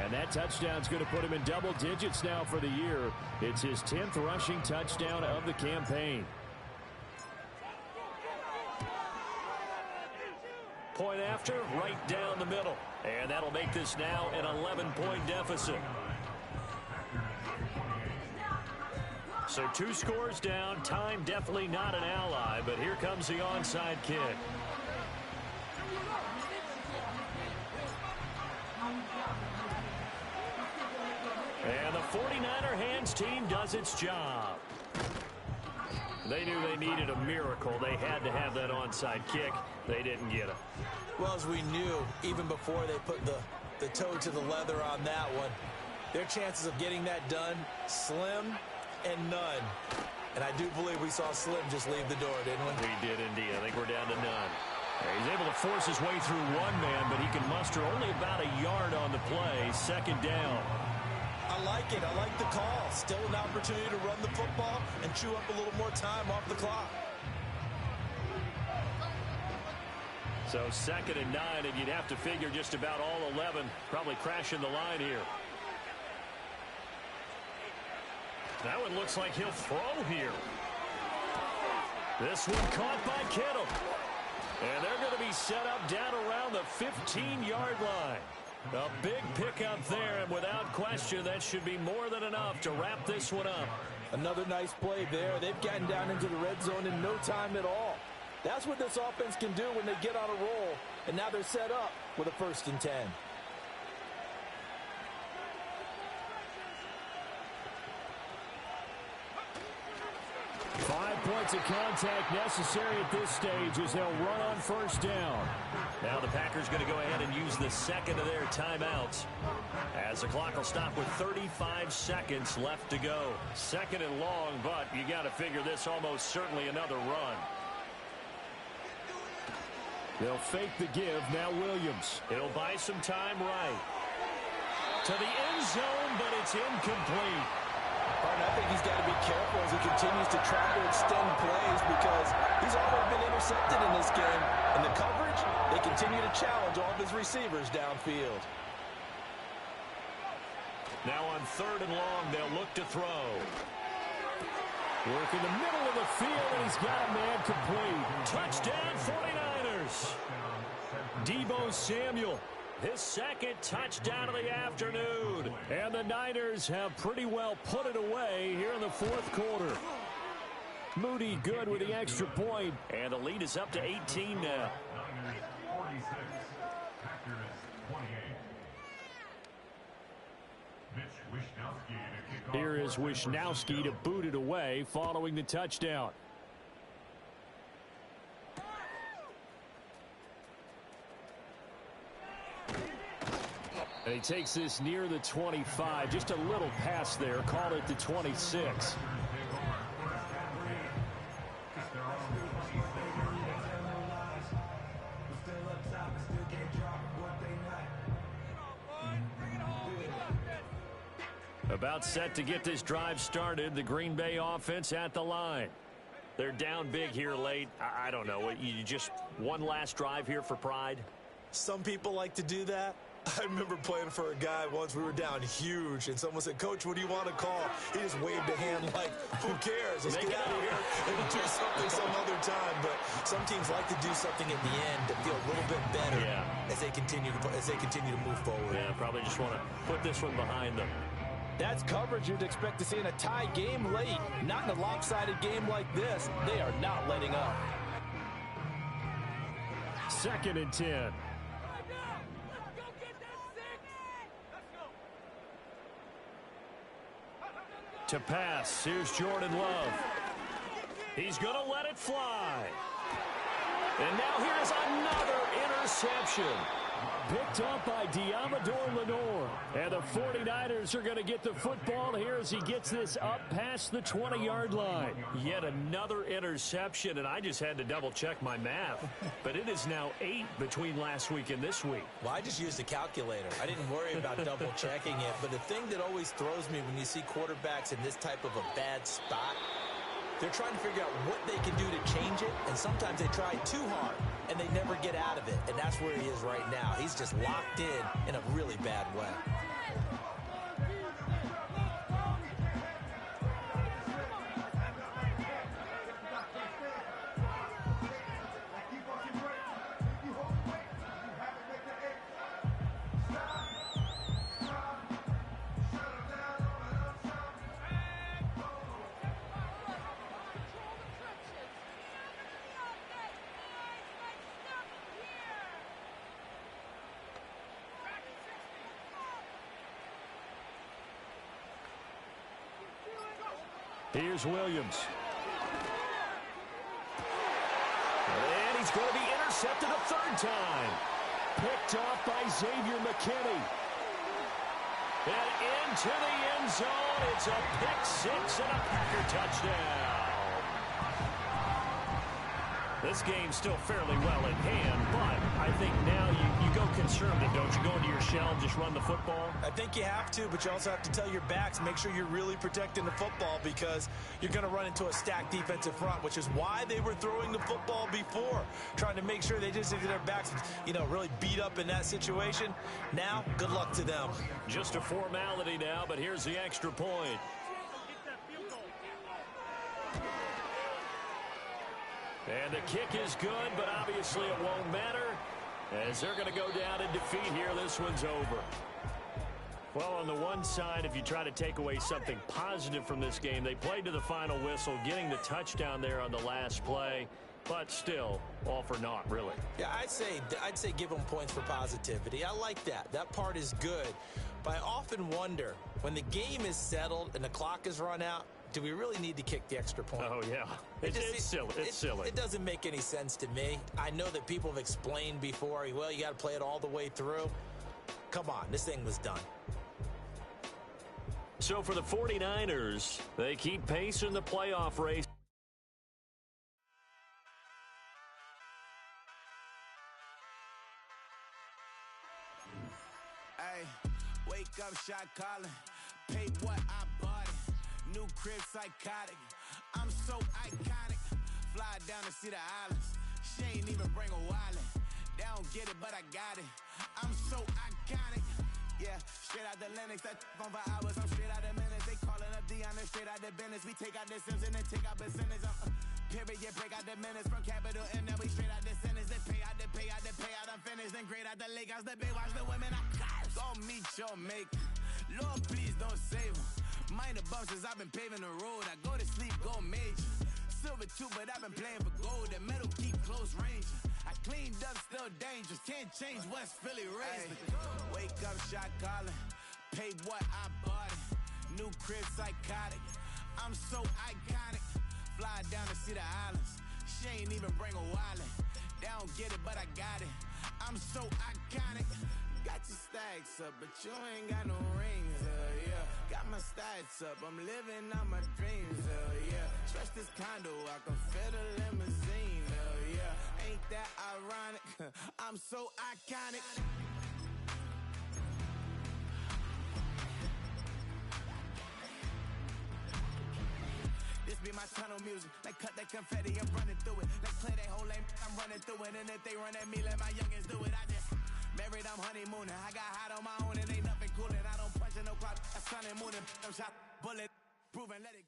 And that touchdown's going to put him in double digits now for the year. It's his 10th rushing touchdown of the campaign. Point after, right down the middle. And that'll make this now an 11-point deficit. So 2 scores down. Time definitely not an ally, but here comes the onside kick. And the 49er hands team does its job. They knew they needed a miracle. They had to have that onside kick. They didn't get it. Well, as we knew, even before they put the toe to the leather on that one, their chances of getting that done, slim and none. And I do believe we saw Slim just leave the door, didn't we? We did indeed. I think we're down to none. He's able to force his way through one man, but he can muster only about a yard on the play. Second down. I like it. I like the call. Still an opportunity to run the football and chew up a little more time off the clock. So 2nd and 9, and you'd have to figure just about all 11 probably crashing the line here. That one looks like he'll throw here. This one caught by Kittle. And they're going to be set up down around the 15-yard line. A big pickup there, and without question, that should be more than enough to wrap this one up. Another nice play there. They've gotten down into the red zone in no time at all. That's what this offense can do when they get on a roll, and now they're set up with a 1st and 10. 5 points of contact necessary at this stage as they'll run on 1st down. Now the Packers going to go ahead and use the second of their timeouts, as the clock will stop with 35 seconds left to go. 2nd and long, but you got to figure this almost certainly another run. They'll fake the give. Now Williams. He'll buy some time right. To the end zone, but it's incomplete. I think he's got to be careful as he continues to try to extend plays because he's already been intercepted in this game. And the coverage, they continue to challenge all of his receivers downfield. Now on 3rd and long, they'll look to throw. Work in the middle of the field, and he's got a man complete. Touchdown, 49ers. Deebo Samuel. His 2nd touchdown of the afternoon. And the Niners have pretty well put it away here in the 4th quarter. Moody good with the extra point. And the lead is up to 18 now. Here is Wisnowski to boot it away following the touchdown. And he takes this near the 25. Just a little pass there. Called it the 26. About set to get this drive started. The Green Bay offense at the line. They're down big here late. I don't know. You just one last drive here for pride? Some people like to do that. I remember playing for a guy once. We were down huge, and someone said, "Coach, what do you want to call?" He just waved a hand like, "Who cares? Let's get out of here and do something some other time." But some teams like to do something at the end to feel a little bit better as they continue to move forward. Yeah, probably just want to put this one behind them. That's coverage you'd expect to see in a tie game late. Not in a lopsided game like this. They are not letting up. 2nd and 10. To pass, here's Jordan Love. He's going to let it fly. And now here's another interception. Picked up by Diamador Lenore. And the 49ers are going to get the football here as he gets this up past the 20-yard line. Yet another interception, and I just had to double-check my math. But it is now 8 between last week and this week. Well, I just used a calculator. I didn't worry about double-checking it. But the thing that always throws me when you see quarterbacks in this type of a bad spot, they're trying to figure out what they can do to change it, and sometimes they try too hard, and they never get out of it, and that's where he is right now. He's just locked in a really bad way. Here's Williams. And he's going to be intercepted a third time. Picked off by Xavier McKinney. And into the end zone. It's a pick six and a Packer touchdown. This game's still fairly well in hand, but I think now you go conservative, don't you? Go into your shell and just run the football? I think you have to, but you also have to tell your backs, make sure you're really protecting the football because you're going to run into a stacked defensive front, which is why they were throwing the football before, trying to make sure they just get their backs, really beat up in that situation. Now, good luck to them. Just a formality now, but here's the extra point. And the kick is good, but obviously it won't matter as they're going to go down in defeat here. This one's over. Well, on the one side, if you try to take away something positive from this game, they played to the final whistle, getting the touchdown there on the last play, but still, all for naught, really. Yeah, I'd say give them points for positivity. I like that. That part is good. But I often wonder, when the game is settled and the clock is run out, do we really need to kick the extra point? Oh, yeah. It's silly. It's silly. It doesn't make any sense to me. I know that people have explained before, well, you got to play it all the way through. Come on, this thing was done. So for the 49ers, they keep pace in the playoff race. Hey, wake up, shot calling. Paid what I bought it. New crib psychotic. I'm so iconic. Fly down to see the islands. She ain't even bring a wallet. They don't get it, but I got it. I'm so iconic. Yeah, straight out the Lennox. That on for hours. I'm straight out the minutes. They calling up Dion and straight out the business. We take out the Sims and then take out percentage. Period, break out the minutes from capital M. Now we straight out the sentence. Then pay out the payout. I'm finished. Then grade out the Lakers. The Bay watch the women. I curse. Gon' meet your mate. Lord, please don't save them. Minor bumps as I've been paving the road. I go to sleep, go major. Silver too, but I've been playing for gold. The metal keep close range. I cleaned up, still dangerous. Can't change West Philly raised. Wake up, shot calling. Paid what I bought it. New crib psychotic. I'm so iconic. Fly down to see the islands. She ain't even bring a wallet. They don't get it, but I got it. I'm so iconic. Got your stacks up, but you ain't got no rings, yeah. Got my stats up, I'm living out my dreams, yeah. Stretch this condo, I can fit a limousine, yeah. Ain't that ironic? I'm so iconic. This be my tunnel music. Like cut that confetti, I'm running through it. Like clear that whole lane, I'm running through it. And if they run at me, let my youngins do it. I just married, I'm honeymooning. I got hot on my own and ain't nothing coolin'. I don't punch in no clock. I sun and moon and I'm shot bullet. Proven, let it.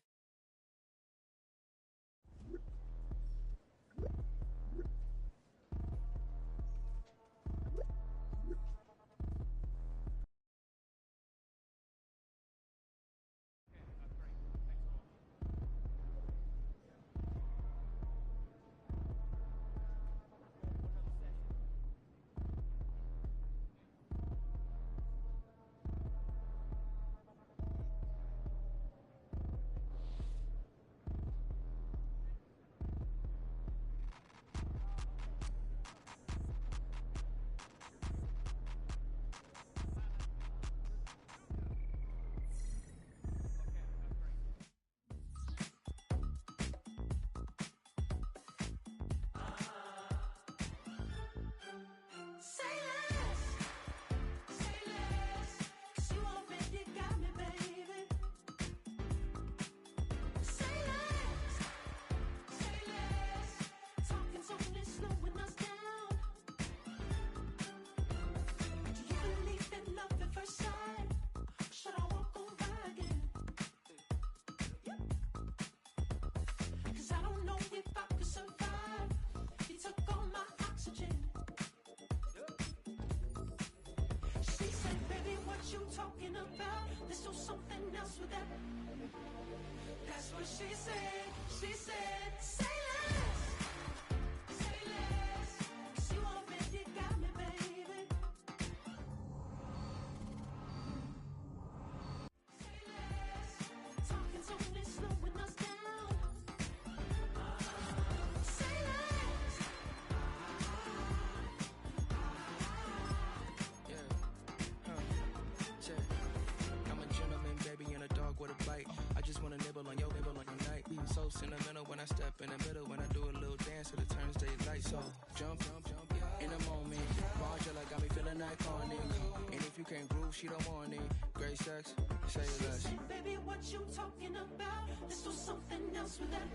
Talking about, let's do something else with that. That's what she said. She said, say less, say less. 'Cause you already got me, baby. Say less, talking's only slowing us down. till it turns daylight. So jump, in a moment. Margella got me feeling iconic. And if you can't groove, she don't want it. Great sex, say less. Baby, what you talking about? Let's do something else with that.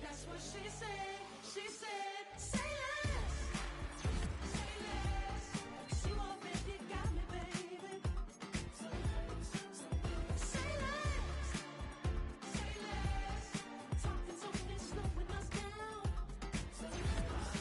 That's what she said. She said, say less. Say less. 'Cause you already got me, baby. Say less. Say less. Talking so fast, slowing us down. Say less.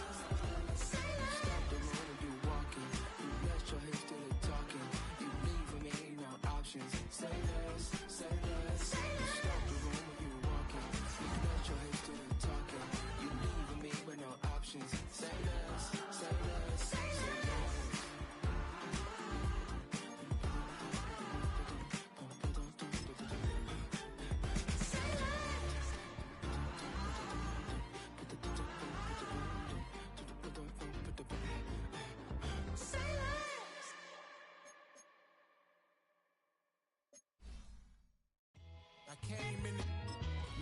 Stop the road and you walking. You rest your hips to the talking. You leaving me, ain't no options. Say less, say less. Stop the road and you walking. You rest your hips to the talking. You leaving me with no options. Say less, say less, say less. I came in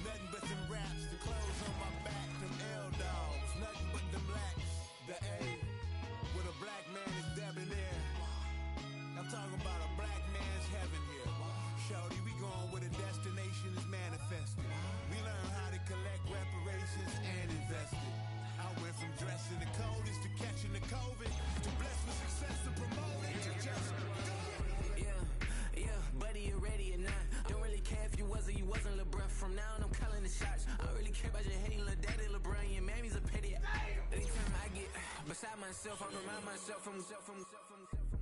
nothing but them raps, the clothes on my back, them L-dogs, nothing but them blacks. The A with a black man is debonair. I'm talking about a black man's heaven here. Shorty, we going where the destination is manifested. We learn how to collect reparations and invest it. I went from dressing the coldest to catching the COVID, to blessed with success to promote it, to just go. Yeah, buddy, you ready or not? Don't really care if you was or you wasn't, lil' bruh. From now on, I'm calling the shots. I don't really care about your hating, lil' daddy, LeBron. Your mammy's a pity. Anytime I get beside myself, I remind myself from.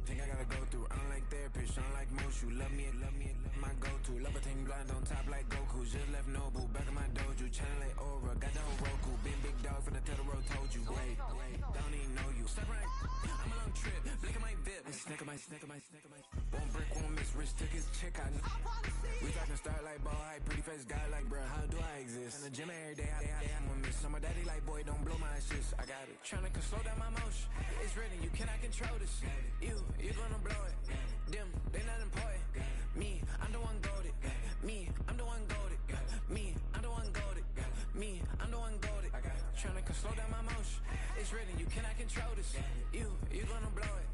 Think I gotta go through. I don't like therapists, I don't like most. You love me, my go-to. Love a thing blind on top like Goku. Just left Nobu, back in my dojo. Channel like Aura, got the whole Roku. Been big dog from the Totoro, told you. Wait, don't even know you. Step right, I'm a long trip. Blink of my VIP, and snack of my. Won't break, won't miss. Rich took his check out. We talking start like ball hype, pretty face guy like bruh. How do I exist? In the gym every day, I'm gonna miss. So my daddy like boy, don't blow my assist. I got it. Tryna slow down my motion. It's written, you cannot control this. You gonna blow it. Them, they not important. Me, I'm the one goated. Me, I'm the one goated. Me, I'm the one goated. Me, I'm the one goated. Tryna slow down my motion. It's written, you cannot control this. You gonna blow it.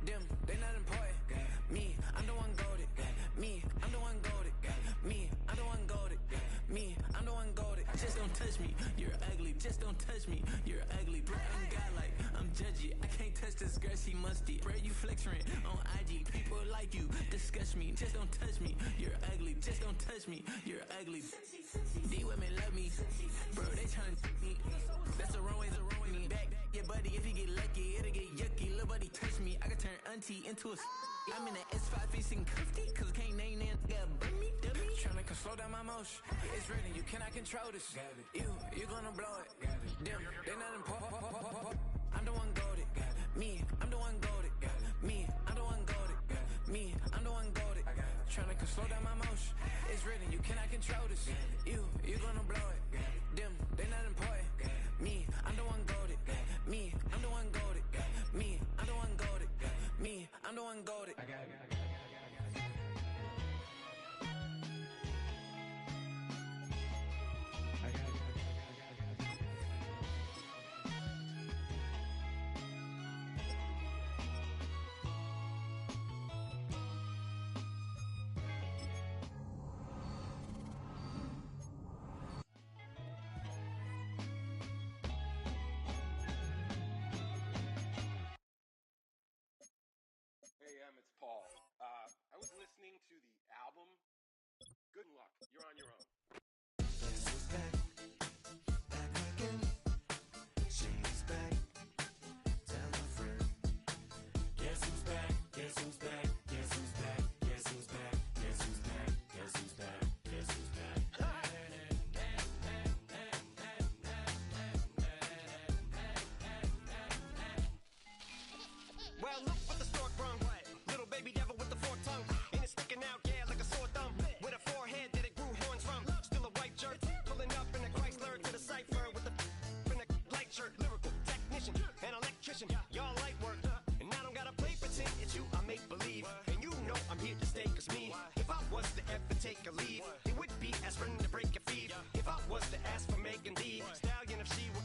Them, they not important. Me, I'm the one goated. Me, I'm the one goated. Me, I'm the one goated. Me, I'm the one goated. Just don't touch me, you're ugly. Just don't touch me, you're ugly. Bro, I'm godlike, I'm judgy. I can't touch this girl, she musty. Bro, you flexing on IG. People like you disgust me. Just don't touch me, you're ugly. Just don't touch me, you're ugly. These women love me, bro, they tryna me. That's the wrong way, me back. Yeah, buddy, if you get lucky, it'll get yucky. Little buddy touch me, I can turn auntie into a. I'm in the S5 facing cuffy, cause I can't name that guy but me, dummy. Tryna slow down my motion. It's written, you cannot control this. You gonna blow it. Them, they not important. I'm the one goated. Me, I'm the one goated. Me, I'm the one goated. Me, I'm the one goated. Tryna slow down my motion. It's written, you cannot control this. You gonna blow it. Them, they not important. Me, I'm the one goated. Me, I'm the one goated. Me, I'm the one goated. Me, I'm the one goated. I got it. It's Paul. I was listening to the album. Good luck. You're on your own. Guess who's back? Back again. She's back. Tell a friend. Guess who's back? Guess who's back? Guess who's back? Guess who's back? Guess who's back? Guess who's back? Guess who's back? Well, look what the stork brung. Little baby devil with the forked tongue. And it's sticking out, yeah, like a sore thumb. With a forehead that it grew horns from. Still a white jerk. Pulling up in a Chrysler to the cipher with a in a light shirt. Lyrical technician, an electrician. Y'all light work. And I don't gotta play pretend. It's you, I make believe. And you know I'm here to stay, cause me, if I was to ever take a leave, it would be aspirin to break a feed. If I was to ask for Megan D, Stallion if she were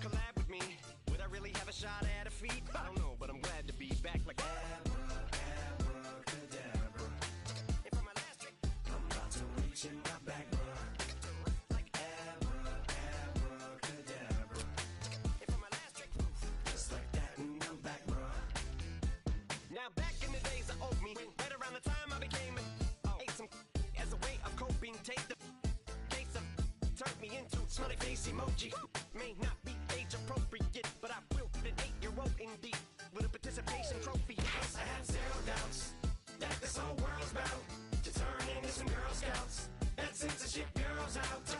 emoji. May not be age appropriate, but I will fit an 8-year-old indeed with a participation trophy. I have zero doubts that this whole world's about to turn into some Girl Scouts. That censorship bureau's out.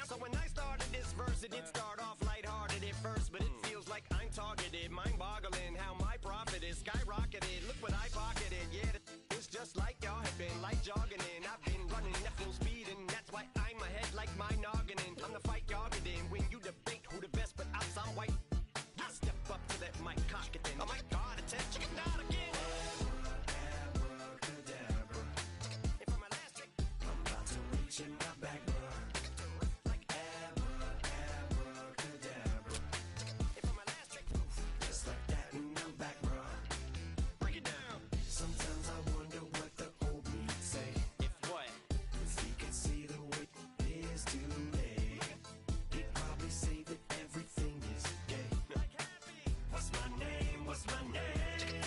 So when I started this verse, it did start off lighthearted at first, but it feels like I'm targeted. Mind-boggling how my profit is skyrocketed. Look what I pocketed. Yeah, it's just like y'all have been like jogging in. I've been running at full speed, and that's why I'm ahead like my noggin. I'm the fight y'all get in when you debate who the best, but I'm some white. I step up to that mic, cock it then. Oh my God, attention, not again. Abracadabra. And for my last trick, I'm about to reach in my back, bro. like Abracadabra. and for my last trick, Just like that, and I'm back, bro. break it down. Sometimes I wonder what the old me say. If what? If he could see the way it is today, he'd probably say that everything is gay. What's my name? What's my name?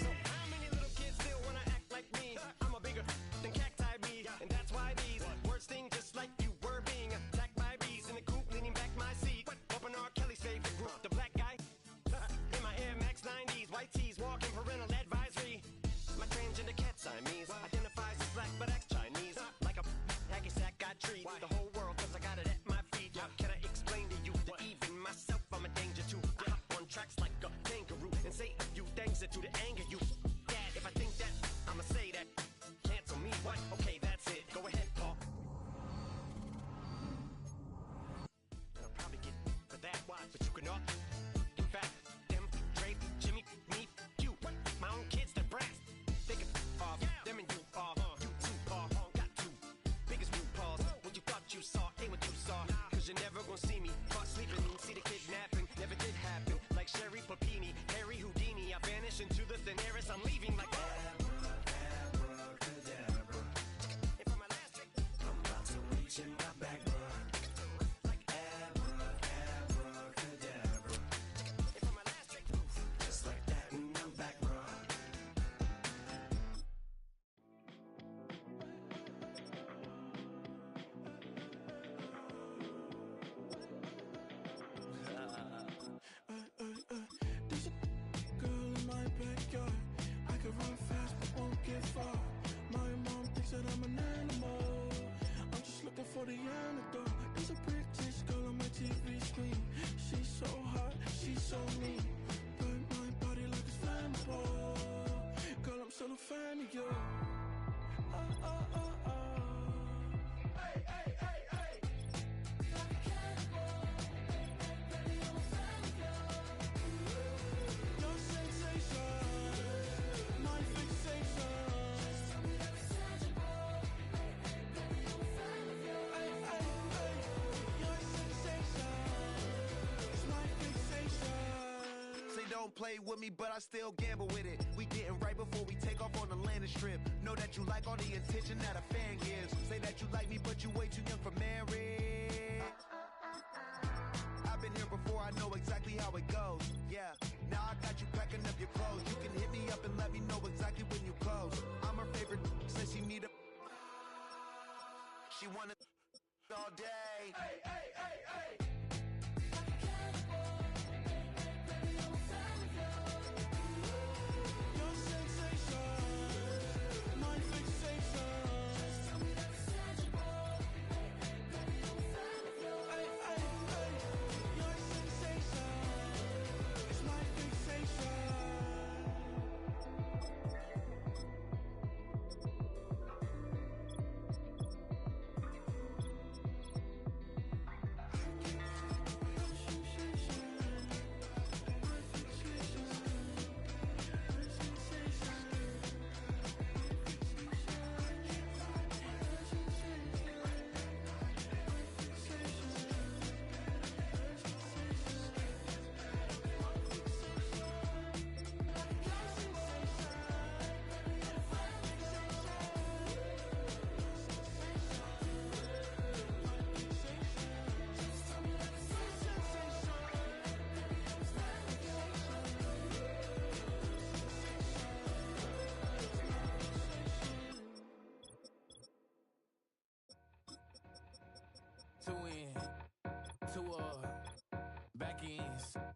So how many little kids still wanna act like me? I'm a bigger than cacti bee, and that's why these words sting just like you were being attacked by bees in the coop, leaning back my seat. Open R. Kelly's favorite group, the black guy. In my Air Max 90s, white tees, walking parental advisory. My transgender cat Siamese identifies as black but acts Chinese. Like a hacky sack, I treat the whole world 'cause I got it at my feet. How can I explain to you that even myself I'm a danger to? I hop on tracks like a kangaroo and say a few things that do to anger you. Dad, if I think that, I'ma say that. Cancel me, what? Okay, that's it. Go ahead, Paul. And I'll probably get for that watch, but you can all. In fact, them, Dre, Jimmy, me, you, my own kids, they're brass. They can off, them and you off. You too, Paul, got two biggest root paws. What you thought you saw ain't what you saw. 'Cause you're never gonna see me caught sleeping, see the kidnapping. Never did happen. Like Sherry Papini, Harry Houdini. I vanish into the thin air as I'm leaving like Abracadabra. And for my last trick, I'm about to reach in my back, bro. like Abracadabra. and for my last trick, Just like that, and I'm back, bro. There's a girl in my backyard. I can run fast but won't get far. My mom thinks that I'm an animal. I'm just looking for the antidote. There's a British girl on my TV screen. She's so hot, she's so mean. Burn my body like it's flammable. Girl, I'm still a fan of you. Oh, oh, oh, oh. Hey, hey, hey, hey. Like a cannibal. Baby, I'm a fan of you. Your sensation, my fixation. Just tell me that it's tangible. Baby, I'm a fan of you. Hey, hey, hey. Your sensation is my fixation. Say don't play with me, but I still gamble with it. We getting right before we take off on the landing strip. Know that you like all the attention that a fan gives. Say that you like me, but you way too young for marriage. I've been here before, I know exactly how it goes. Yeah, now I got you packing up your clothes. You can hit me up and let me know exactly when you close. I'm her favorite, says she need a. She wanna all day. Hey, hey, hey, hey. Your sensation, my fixation. Just tell me that it's tangible. Baby, I'm a fan of you. Hey, hey, hey. Your sensation is my fixation.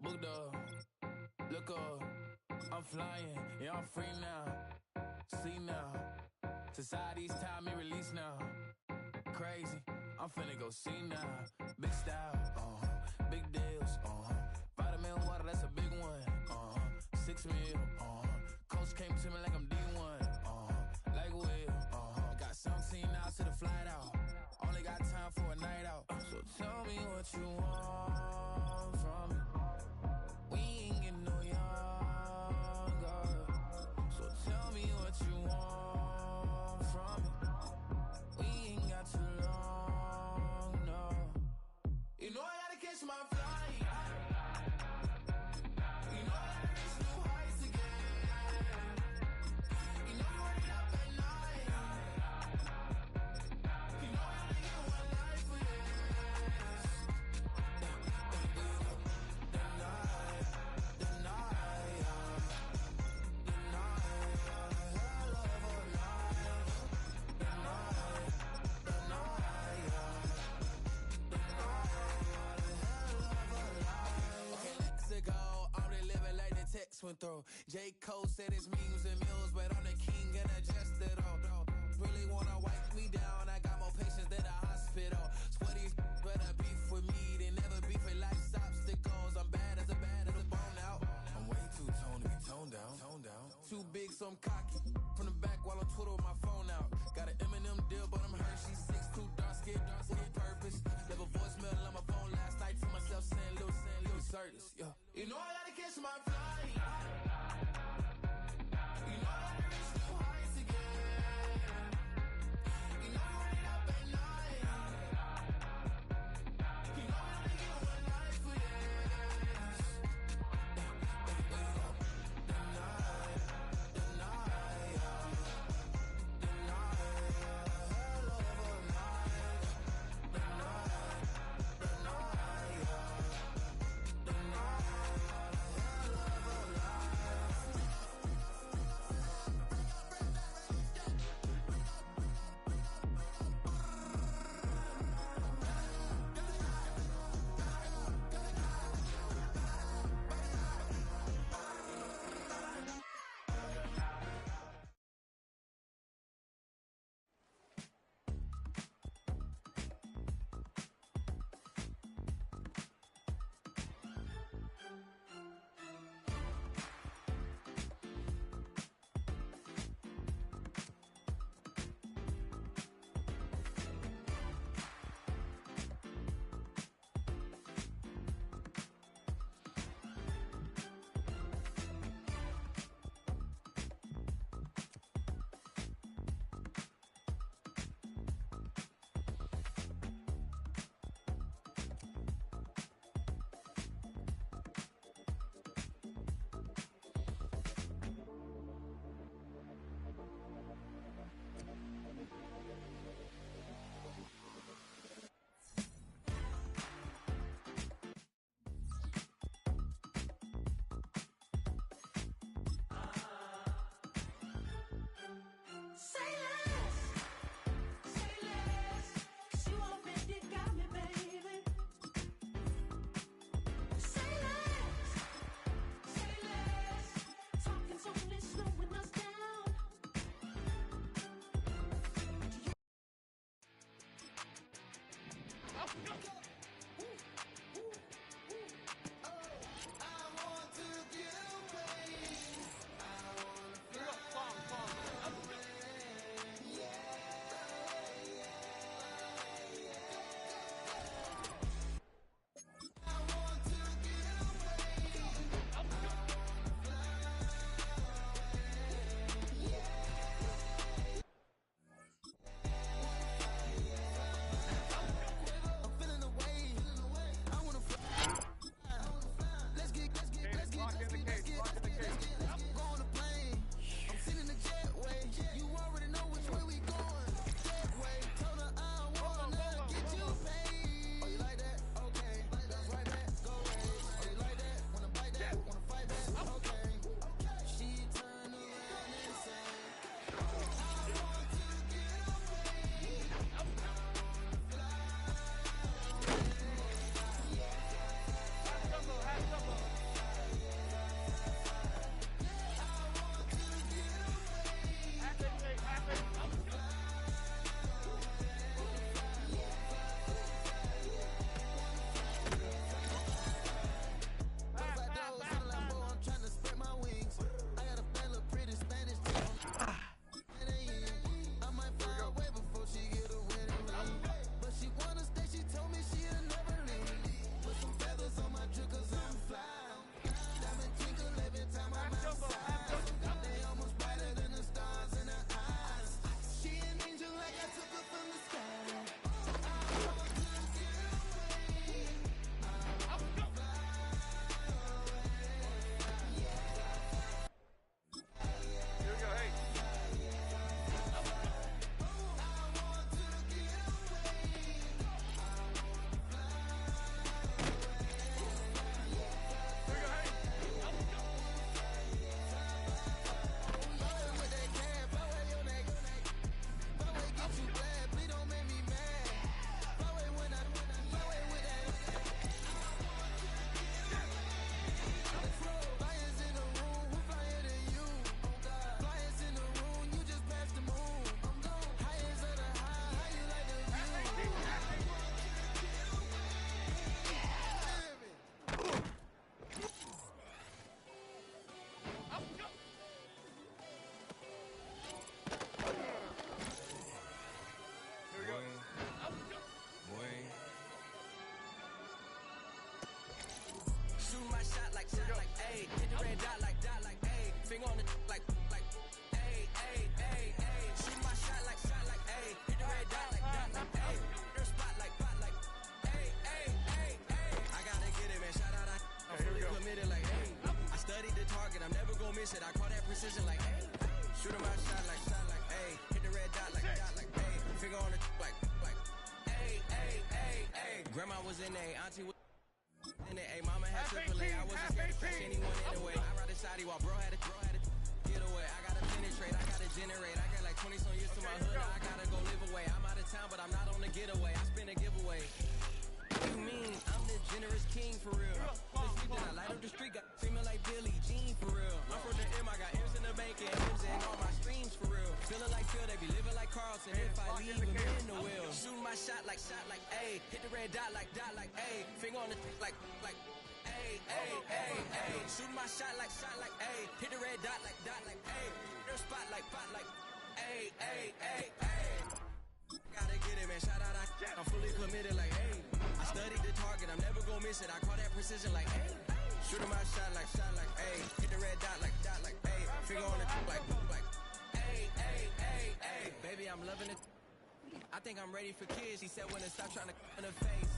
Booked up, look up, I'm flying, yeah, I'm free now. See now, society's time me release now. Crazy, I'm finna go see now. Big style, big deals, vitamin water, that's a big one. 6 mil, coach came to me like I'm D1, like Will, got 17 hours to the flight out. Only got time for a night out. So tell me what you want from me. We ain't getting no younger. So tell me what you want from me. We ain't got too long, no. You know I gotta catch my flight. You know I gotta reach new heights again. You know you already up at night. You know I only get one life for this. Went through. J. Cole said it's millions and millions, but I'm the king and I just it all. Really wanna wipe me down, I got more patience than a hospital. Sweaty better beef with me, they never beef with life's obstacles. I'm bad as a bone out. I'm way too toned to be toned down. Too big, so I'm cocky. From the back while I'm Twitter with my phone out. Got an Eminem deal, but I'm Hershey 6'2", dark skin with purpose. Left a voicemail on my phone last night to myself saying Lil Curtis, yeah. You know I gotta catch my flight. You know I gotta reach new heights again. You know you already up at night. You know I only get one life for this. The night, shot like, ayy. Hit the red dot like, ayy. Finger on the like, ayy, ayy, ayy, ayy. Shoot my shot like, ayy. Hit the red dot like, ayy. Your spot like, ayy, ayy, ayy, ayy. I gotta get it, man. Shout out, I'm fully committed like, ayy. I studied the target, I'm never gonna miss it. I call that precision like, ayy. Shooting my shot like, ayy. Hit the red dot like, ayy. Finger on the like, ayy, ayy, ayy, ayy. Grandma was in A, auntie was in it. Ayy, mama had AAA. I wasn't scared to crash anyone anyway. I ride a side while bro had to get away. I gotta penetrate, I gotta generate. I got like 20 some years to my hood. Now I gotta go live away. I'm out of town, but I'm not on the getaway. I spin a giveaway. What you mean? I'm the generous king for real. This week then I light up the street, got female like Billie Jean for real. I'm from the M, I got M's in the bank and M's in all my streams for real. Feeling like Phil, they be living like Carlton. If I leave them in the wheel. Shooting my shot like, ayy. Hit the red dot like, ayy. Finger on the like, ayy, ayy, ayy, ayy. Shooting my shot like, ayy. Hit the red dot like, ayy. Your spot like, ayy, ayy, ayy, ayy. Gotta get it, man. Shout out, I'm fully committed like, ayy. I studied the target, I'm never gonna miss it. I call that precision like, ayy. Shooting my shot like, ayy. Hit the red dot like, ayy. Finger on the like, ayy, ayy, ayy, ayy. Baby, I'm loving it. I think I'm ready for kids. She said when to stop trying to in her face.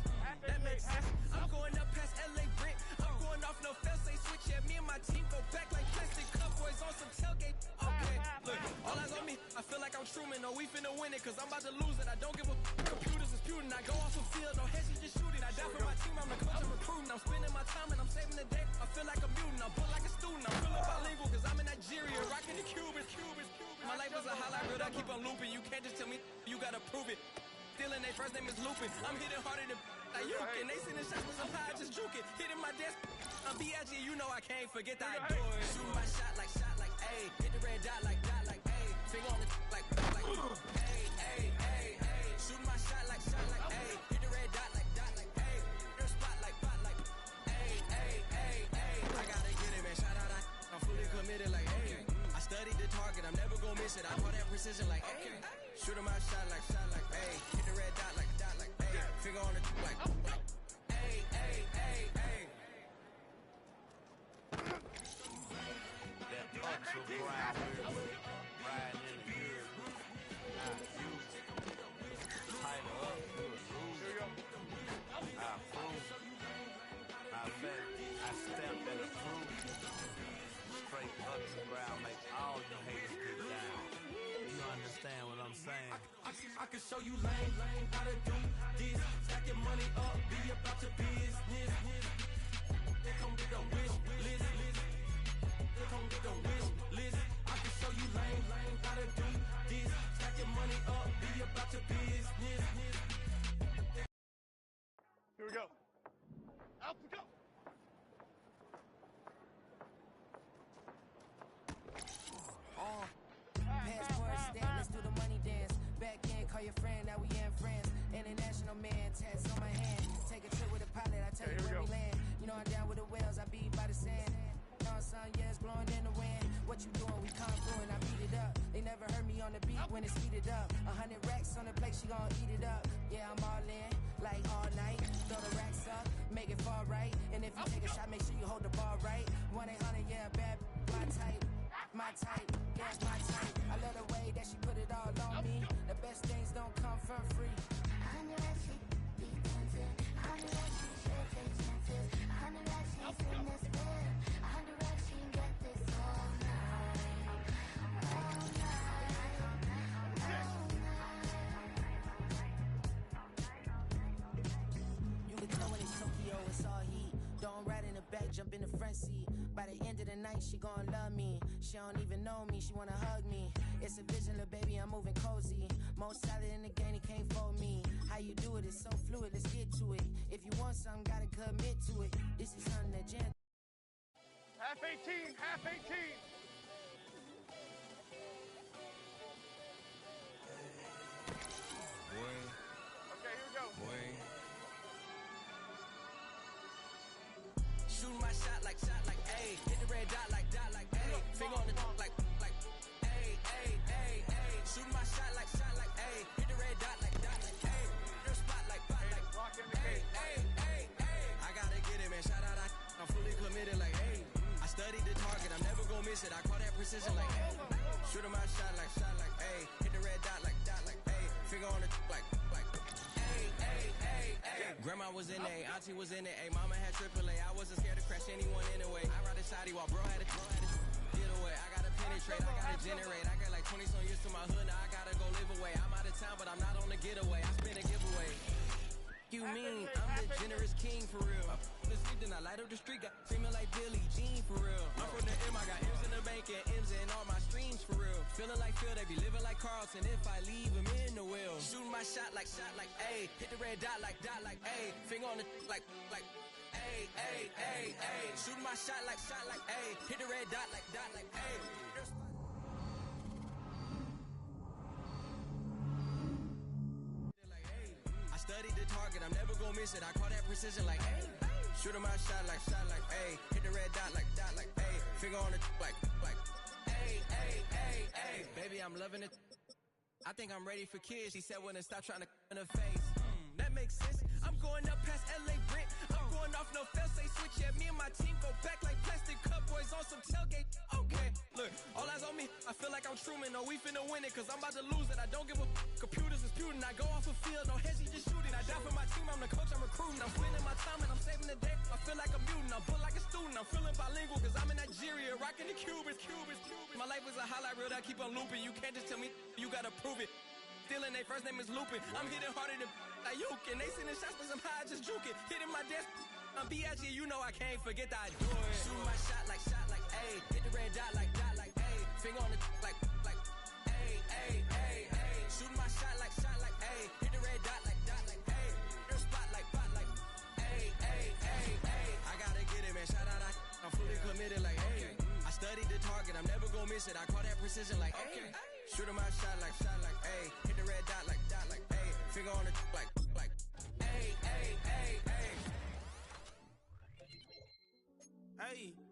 That makes sense. I'm going up past LA Brent. I'm going off no fail, say switch. Yeah, me and my team go back like plastic cup boys on some tailgate. Okay, look, all eyes on me. I feel like I'm Truman. No, we finna win it, cause I'm about to lose it. I don't give a computers is putin'. I go off the field, no heads, just shooting. I die for my team, I'm the coach, I'm recruiting. I'm spending my time and I'm saving the day. I feel like a mutant, I'm built like a student. I'm feeling bilingual, cause I'm in Nigeria, rocking the Cubans. My life was a highlight reel, I keep on looping. You can't just tell me you gotta prove it. Stealing, their first name is Lupin. I'm hitting harder than like you can. They sending shots from some high, just juke it. Hitting my desk. I'm B.I.G., you know I can't forget that I do it. Shooting my shot like, ayy. Hit the red dot like, ayy. Finger on the like, ayy, ayy, ayy, ayy. Shooting my shot like, ayy. Hit the red dot like, ayy. Your spot like, ayy, ayy, ayy, ayy. I gotta get it, man. Shout out, I'm fully committed like, ayy. I studied the target, I'm never gonna miss it. I call that precision like, ayy. Shooting my shot like, ayy. Hit the red dot like, ayy. Finger on the like, ayy, ayy, ayy, ayy. That ultra brown riding in the hood. Tighter up, I approve. I stamped and approved. Straight ultra brown makes all you haters get down. You understand what I'm saying? I can show you lame, how to do this. Stack your money up, be about your business. They come with a wish list. They come with a wish list. I can show you lame, how to do this. Stack your money up, be about your business. Here we go. Out we go. Passport stamp, let's do the money dance. Back in, call your friend, now we in France. International man, tats on my hand. Take a trip with a pilot, I tell you where we land. You know I'm down with the whales, I beat by the sand. Sun, yeah, it's blowing in the wind. What you doing? We come through and I beat it up. They never heard me on the beat when it's speeded up. 100 racks on the plate, she gon' eat it up. Yeah, I'm all in, like all night. Throw the racks up, make it fall right. And if you take a shot, make sure you hold the ball right. 1-800, yeah, bad, my type. My type, yeah, my type. I love the way that she put it all on me. The best things don't come for free. You can tell when it's Tokyo, it's all heat. Don't ride in the back, jump in the front seat. By the end of the night, she gon' love me. She don't even know me, she wanna hug me. It's a vision, little baby, I'm moving cozy. Most solid in the game, he can't fold me. How you do it, it's so fluid, let's get to it. If you want something, gotta commit to it. This is something that Jen. Half 18, half 18. Okay, here we go. Shooting my shot like, ayy. Hit the red dot like, ayy. Finger on the like, ayy, ayy, ayy, ayy. Shooting my shot like, ayy. Hit the red dot like, ayy. Your spot like, ayy, ayy, ayy, ayy. I gotta get it, man. Shout out, I'm fully committed like, ayy. studied the target, I'm never gonna miss it. I call that precision like, hey. Shooting my shot like, hey. Hit the red dot like, hey. Finger on the like, hey. Grandma was in A, auntie was in it, A. Mama had AAA. I wasn't scared to crash anyone anyway. I ride a shoddy while bro had a get away. I gotta penetrate, I gotta generate. I got like 20 some years to my hood, now I gotta go live away. I'm out of town, but I'm not on the getaway. I spin a giveaway. You mean I'm the generous king for real? The sleep, then I light up the street, got screaming like Billie Jean for real. I'm from the M, I got M's in the bank and M's in all my streams for real. Feeling like Phil, they be living like Carlton if I leave him in the wheel. Shooting my shot like, A. Hit the red dot like, A. Finger on the like, A. Shooting my shot like, A. Hit the red dot like, A. Studied the target, I'm never gonna miss it. I call that precision like, hey. Shooting my shot like, hey. Hit the red dot like, hey. Finger on the like, hey. Baby, I'm loving it. I think I'm ready for kids. She said when to stop trying to in her face. That makes sense. I'm going up past LA Brent. I'm going off no fail, say switch. Yeah, me and my team go back like plastic cup boys on some tailgate. Okay, look, all eyes on me. I feel like I'm Truman. No, we finna win it, cause I'm about to lose it. I don't give a computers disputing. I go off a field, no heads, just shooting. I die for my team, I'm the coach, I'm recruiting. I'm spending my time and I'm saving the day. I feel like a mutant, I'm built like a student. I'm feeling bilingual, cause I'm in Nigeria, rocking the Cubans. My life is a highlight reel that I keep on looping. You can't just tell me, you gotta prove it. Stealing, their first name is Lupin. I'm hitting harder than Ayuk, and they sending shots, but I'm high, just juke it. Hitting my desk, I'm B.I.G., you know I can't forget that I do it. Shooting my shot like, A. Hit the red dot like, A. Finger on the like, A. Shooting my shot like, A. Hit the red dot like, A. Their spot like, A. I gotta get it, man. Shout out, I'm fully committed like, hey. I studied the target, I'm never gonna miss it. I call that precision like, hey. Shooting my shot like, A. Hit the red dot like, A. Finger on the like, A. Hey.